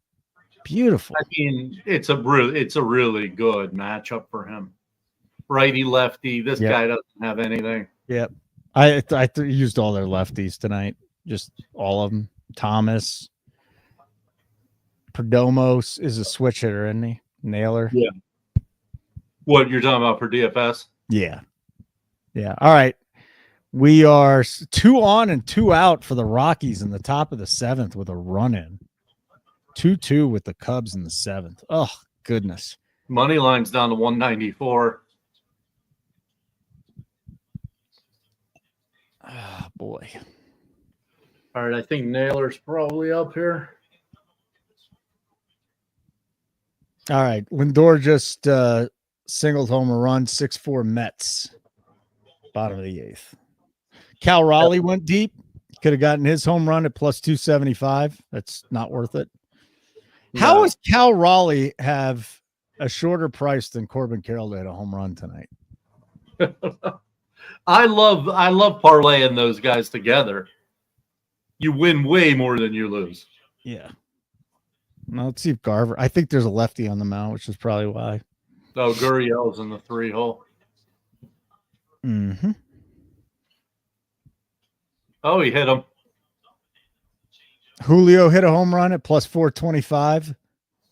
Beautiful. I mean, it's a really good matchup for him. Righty lefty. This guy doesn't have anything. Yep. I used all their lefties tonight. Just all of them. Thomas. Perdomo is a switch hitter, isn't he? Naylor. Yeah. What you're talking about for DFS? Yeah. Yeah. All right. We are 2 on and 2 out for the Rockies in the top of the 7th with a run in. 2-2 with the Cubs in the 7th. Oh, goodness. Money line's down to 194. Oh, boy. All right. I think Naylor's probably up here. All right. Lindor just singled home a run, 6-4 Mets. Bottom of the 8th. Cal Raleigh went deep. Could have gotten his home run at plus 275. That's not worth it. How No. does Cal Raleigh have a shorter price than Corbin Carroll to hit a home run tonight? I love parlaying those guys together. You win way more than you lose. Yeah. Well, let's see if Garver. I think there's a lefty on the mound, which is probably why. Oh, Gurriel's in the 3-hole. Mm-hmm. Oh, he hit him. Julio hit a home run at plus 425.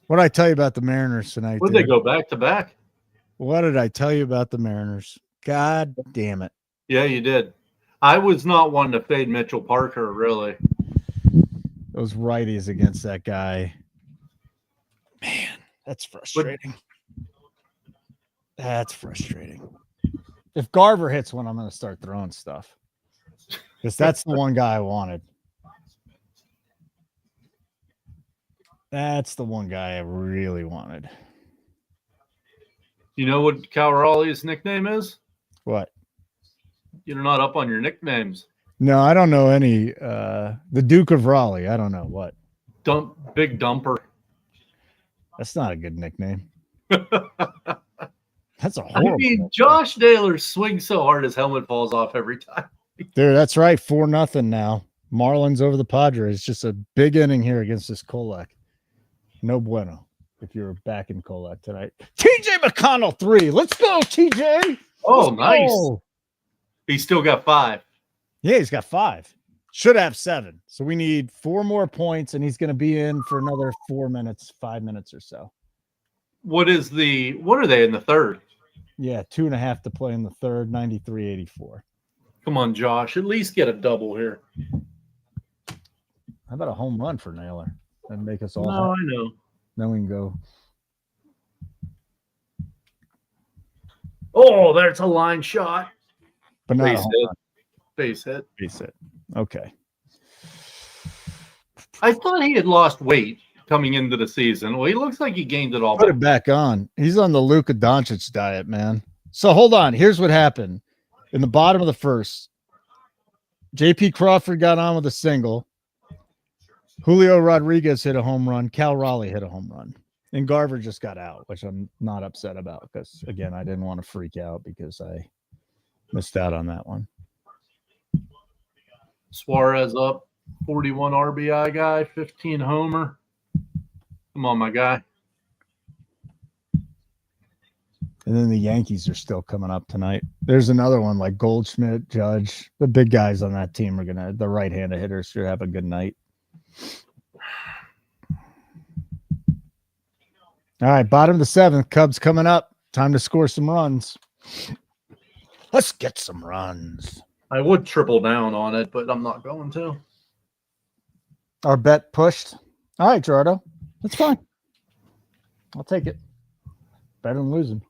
What did I tell you about the Mariners tonight? Would they go back to back? What did I tell you about the Mariners? God damn it. Yeah, you did. I was not one to fade Mitchell Parker, really. Those righties against that guy. Man, that's frustrating. That's frustrating. If Garver hits one, I'm going to start throwing stuff. Because that's the one guy I wanted. That's the one guy I really wanted. You know what Cal Raleigh's nickname is? What? You're not up on your nicknames. No, I don't know any. The Duke of Raleigh. I don't know what. Big Dumper. That's not a good nickname. That's a horrible. I mean, Josh Naylor swings so hard his helmet falls off every time. Dude, that's right. 4-0 now. Marlins over the Padres. Just a big inning here against this Kolak. No bueno if you're back in Kolak tonight. TJ McConnell 3. Let's go, TJ. Oh, Let's nice. go. He's still got 5. Yeah, he's got 5. Should have 7. So we need 4 more points, and he's going to be in for another 4 minutes, 5 minutes or so. What are they in the third? Yeah, 2.5 to play in the third, 93-84. Come on, Josh. At least get a double here. How about a home run for Naylor? That'd make us all No, happy. I know. Then we can go. Oh, there's a line shot. But not Base a home hit. run. Base hit. Base hit. Okay. I thought he had lost weight coming into the season. Well, he looks like he gained it all Put back. it back on. He's on the Luka Doncic diet, man. So hold on. Here's what happened. In the bottom of the first, J.P. Crawford got on with a single. Julio Rodriguez hit a home run. Cal Raleigh hit a home run. And Garver just got out, which I'm not upset about because, again, I didn't want to freak out because I missed out on that one. Suarez up, 41 RBI guy, 15 homer. Come on, my guy. And then the Yankees are still coming up tonight. There's another one like Goldschmidt, Judge. The big guys on that team are the right-handed hitters should have a good night. All right, bottom of the 7th, Cubs coming up. Time to score some runs. Let's get some runs. I would triple down on it, but I'm not going to. Our bet pushed. All right, Gerardo. That's fine. I'll take it. Better than losing.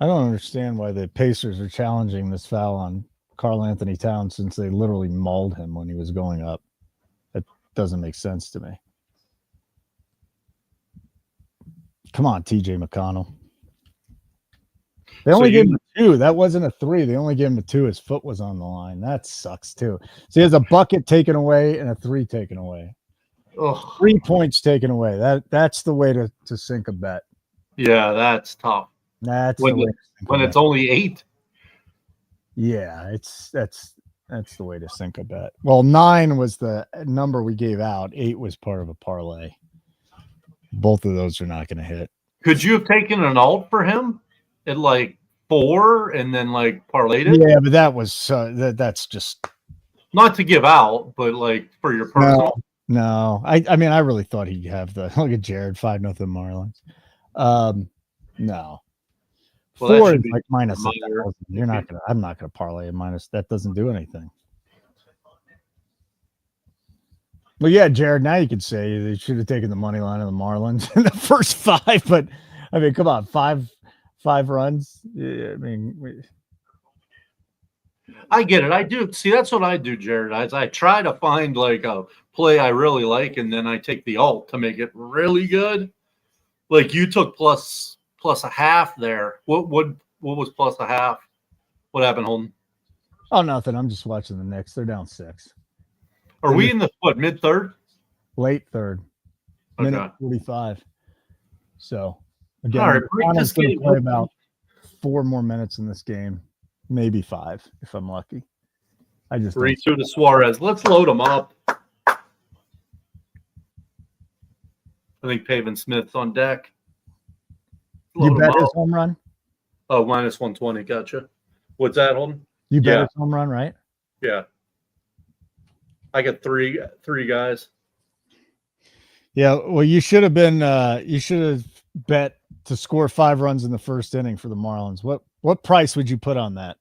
I don't understand why the Pacers are challenging this foul on Karl Anthony Towns since they literally mauled him when he was going up. That doesn't make sense to me. Come on, TJ McConnell. They only gave him a 2. That wasn't a 3. They only gave him a 2. His foot was on the line. That sucks too. So he has a bucket taken away and a 3 taken away. Ugh. 3 points taken away. That's the way to sink a bet. Yeah, that's tough. That's when the way when it's only 8. Yeah, that's the way to sink a bet. Well, 9 was the number we gave out. 8 was part of a parlay. Both of those are not going to hit. Could you have taken an alt for him at like 4 and then like parlayed it? Yeah, but that was that's just not to give out, but like for your personal. No. I mean, I really thought he'd have the look at Jared 5-0 Marlins. No. Well, 4 is like minus minor. 1,000. You're not gonna. I'm not gonna parlay a minus. That doesn't do anything. Well, yeah, Jared. Now you could say they should have taken the money line of the Marlins in the first 5, but I mean, come on, five runs. Yeah, I mean, I get it. I do. See, that's what I do, Jared. I try to find like a play I really like, and then I take the alt to make it really good. Like you took plus a half there. What What was plus a half? What happened, Holden? Oh, nothing. I'm just watching the Knicks. They're down 6. Are we in the mid third? Late third. Okay. Minute 45. So again, All right, break I'm this going to game play open. about 4 more minutes in this game, maybe 5 if I'm lucky. I just 3-2 to Suarez. Let's load them up. I think Pavin Smith's on deck. You bet his home run? Oh, minus 120. Gotcha. What's that, Holden? You bet his home run, right? Yeah. I got three guys. Yeah. Well, you should have been. You should have bet to score 5 runs in the first inning for the Marlins. What price would you put on that?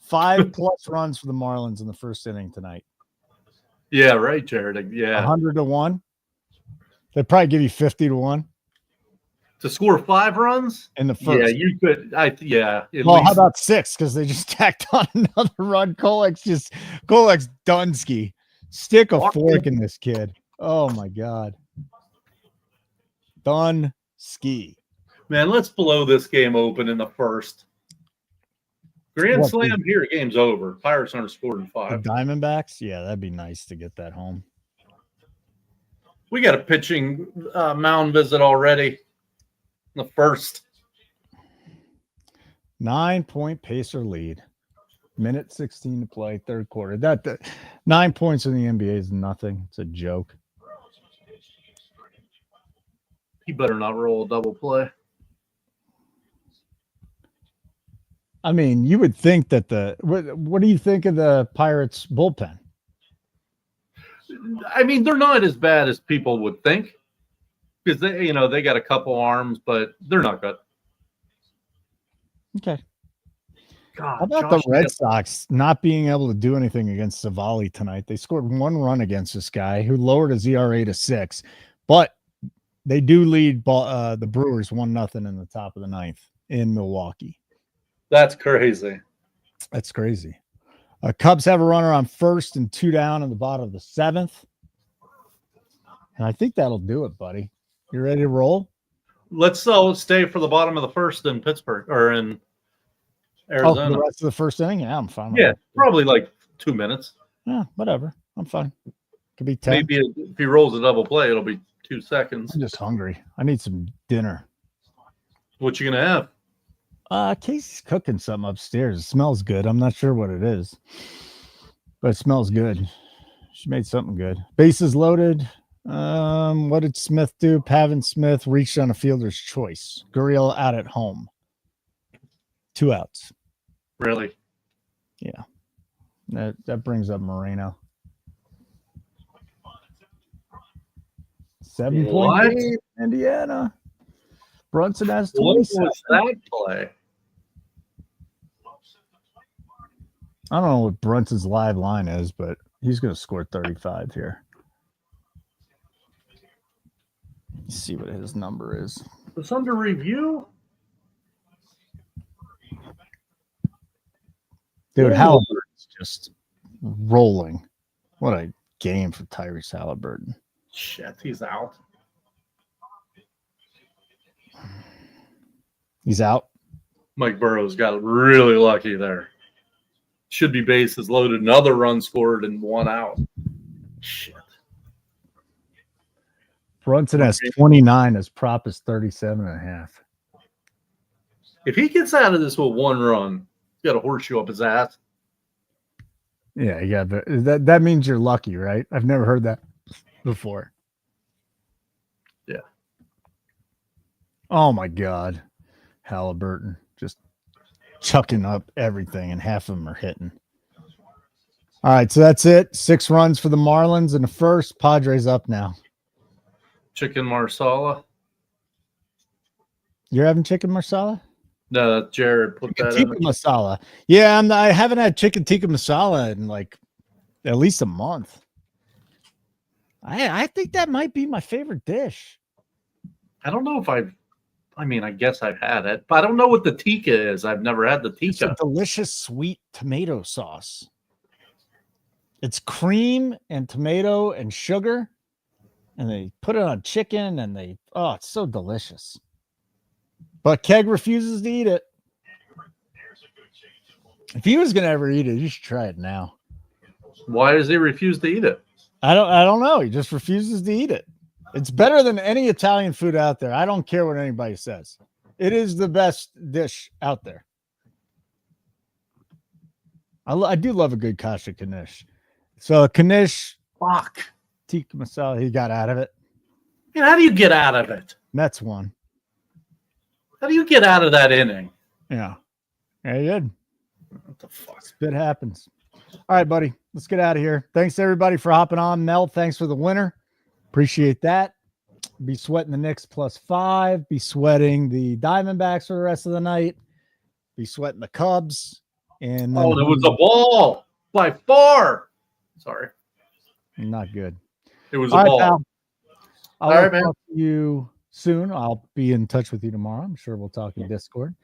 5 plus runs for the Marlins in the first inning tonight. Yeah, right, Jared. Yeah. 100 to 1. They'd probably give you 50 to 1 to score 5 runs in the first. Yeah, you could. Well, how about 6? Because they just tacked on another run. Kolek's Dunsky. Stick a fork in this kid. Oh my God. Dunsky. Man, let's blow this game open in the first. Grand slam here, game's over. Pirates aren't scored in 5. The Diamondbacks? Yeah, that'd be nice to get that home. We got a pitching mound visit already. The first. 9-point Pacer lead. Minute 16 to play, third quarter. That 9 points in the NBA is nothing. It's a joke. He better not roll a double play. I mean, you would think that what do you think of the Pirates bullpen? I mean, they're not as bad as people would think because they got a couple arms, but they're not good. Okay. God, how about the Red Sox not being able to do anything against Savali tonight? They scored 1 run against this guy who lowered his ERA to 6, but they do lead the Brewers 1-0 in the top of the 9th in Milwaukee. That's crazy. That's crazy. Cubs have a runner on first and 2 down in the bottom of the 7th. And I think that'll do it, buddy. You ready to roll? Let's stay for the bottom of the first in Pittsburgh or in Arizona. Oh, the rest of the first inning? Yeah, I'm fine. Yeah, probably like 2 minutes. Yeah, whatever. I'm fine. Could be 10. Maybe if he rolls a double play, it'll be 2 seconds. I'm just hungry. I need some dinner. What you gonna have? Casey's cooking something upstairs. It smells good. I'm not sure what it is, but it smells good. She made something good. Bases loaded. What did Smith do? Pavin Smith reached on a fielder's choice. Gurriel out at home. 2 outs. Really? Yeah. That brings up Moreno. 7.8 Indiana. Brunson has 27. What was that play? I don't know what Brunson's live line is, but he's going to score 35 here. Let's see what his number is. It's under review. Dude, Halliburton's just rolling. What a game for Tyrese Halliburton. Shit, he's out. He's out. Mike Burrows got really lucky there. Should be bases loaded, another run scored, and 1 out. Shit. Brunson has 29. His prop is 37.5. If he gets out of this with 1 run, he's got a horseshoe up his ass. Yeah, that means you're lucky, right? I've never heard that before. Yeah. Oh my God. Halliburton just chucking up everything, and half of them are hitting. All right, so that's it. 6 runs for the Marlins in the first. Padres up now. Chicken marsala. You're having chicken marsala? No, that's Jared. Put Chicken that tikka in. masala. Yeah, I haven't had chicken tikka masala in like at least a month. I think that might be my favorite dish. I don't know if I guess I've had it, but I don't know what the tikka is. I've never had the tikka. It's a delicious sweet tomato sauce. It's cream and tomato and sugar, and they put it on chicken, and it's so delicious. But Keg refuses to eat it. If he was going to ever eat it, you should try it now. Why does he refuse to eat it? I don't know. He just refuses to eat it. It's better than any Italian food out there. I don't care what anybody says. It is the best dish out there. I do love a good kasha knish. So knish, Fuck. tikka masala, he got out of it. Man, how do you get out of it? Mets won. How do you get out of that inning? Yeah. Yeah, you did. What the fuck? Spit happens. All right, buddy. Let's get out of here. Thanks everybody for hopping on. Mel, thanks for the winner. Appreciate that. Be sweating the Knicks +5. Be sweating the Diamondbacks for the rest of the night. Be sweating the Cubs. And then there was a ball by far. Sorry. Not good. It was All a right, ball. pal. I'll All right, man. talk to you soon. I'll be in touch with you tomorrow. I'm sure we'll talk in Discord.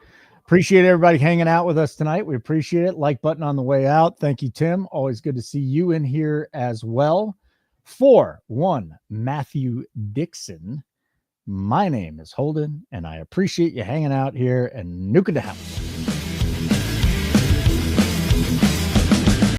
Appreciate everybody hanging out with us tonight. We appreciate it. Like button on the way out. Thank you, Tim. Always good to see you in here as well. For one, Matthew Dickson. My name is Holden, and I appreciate you hanging out here and nuking the house.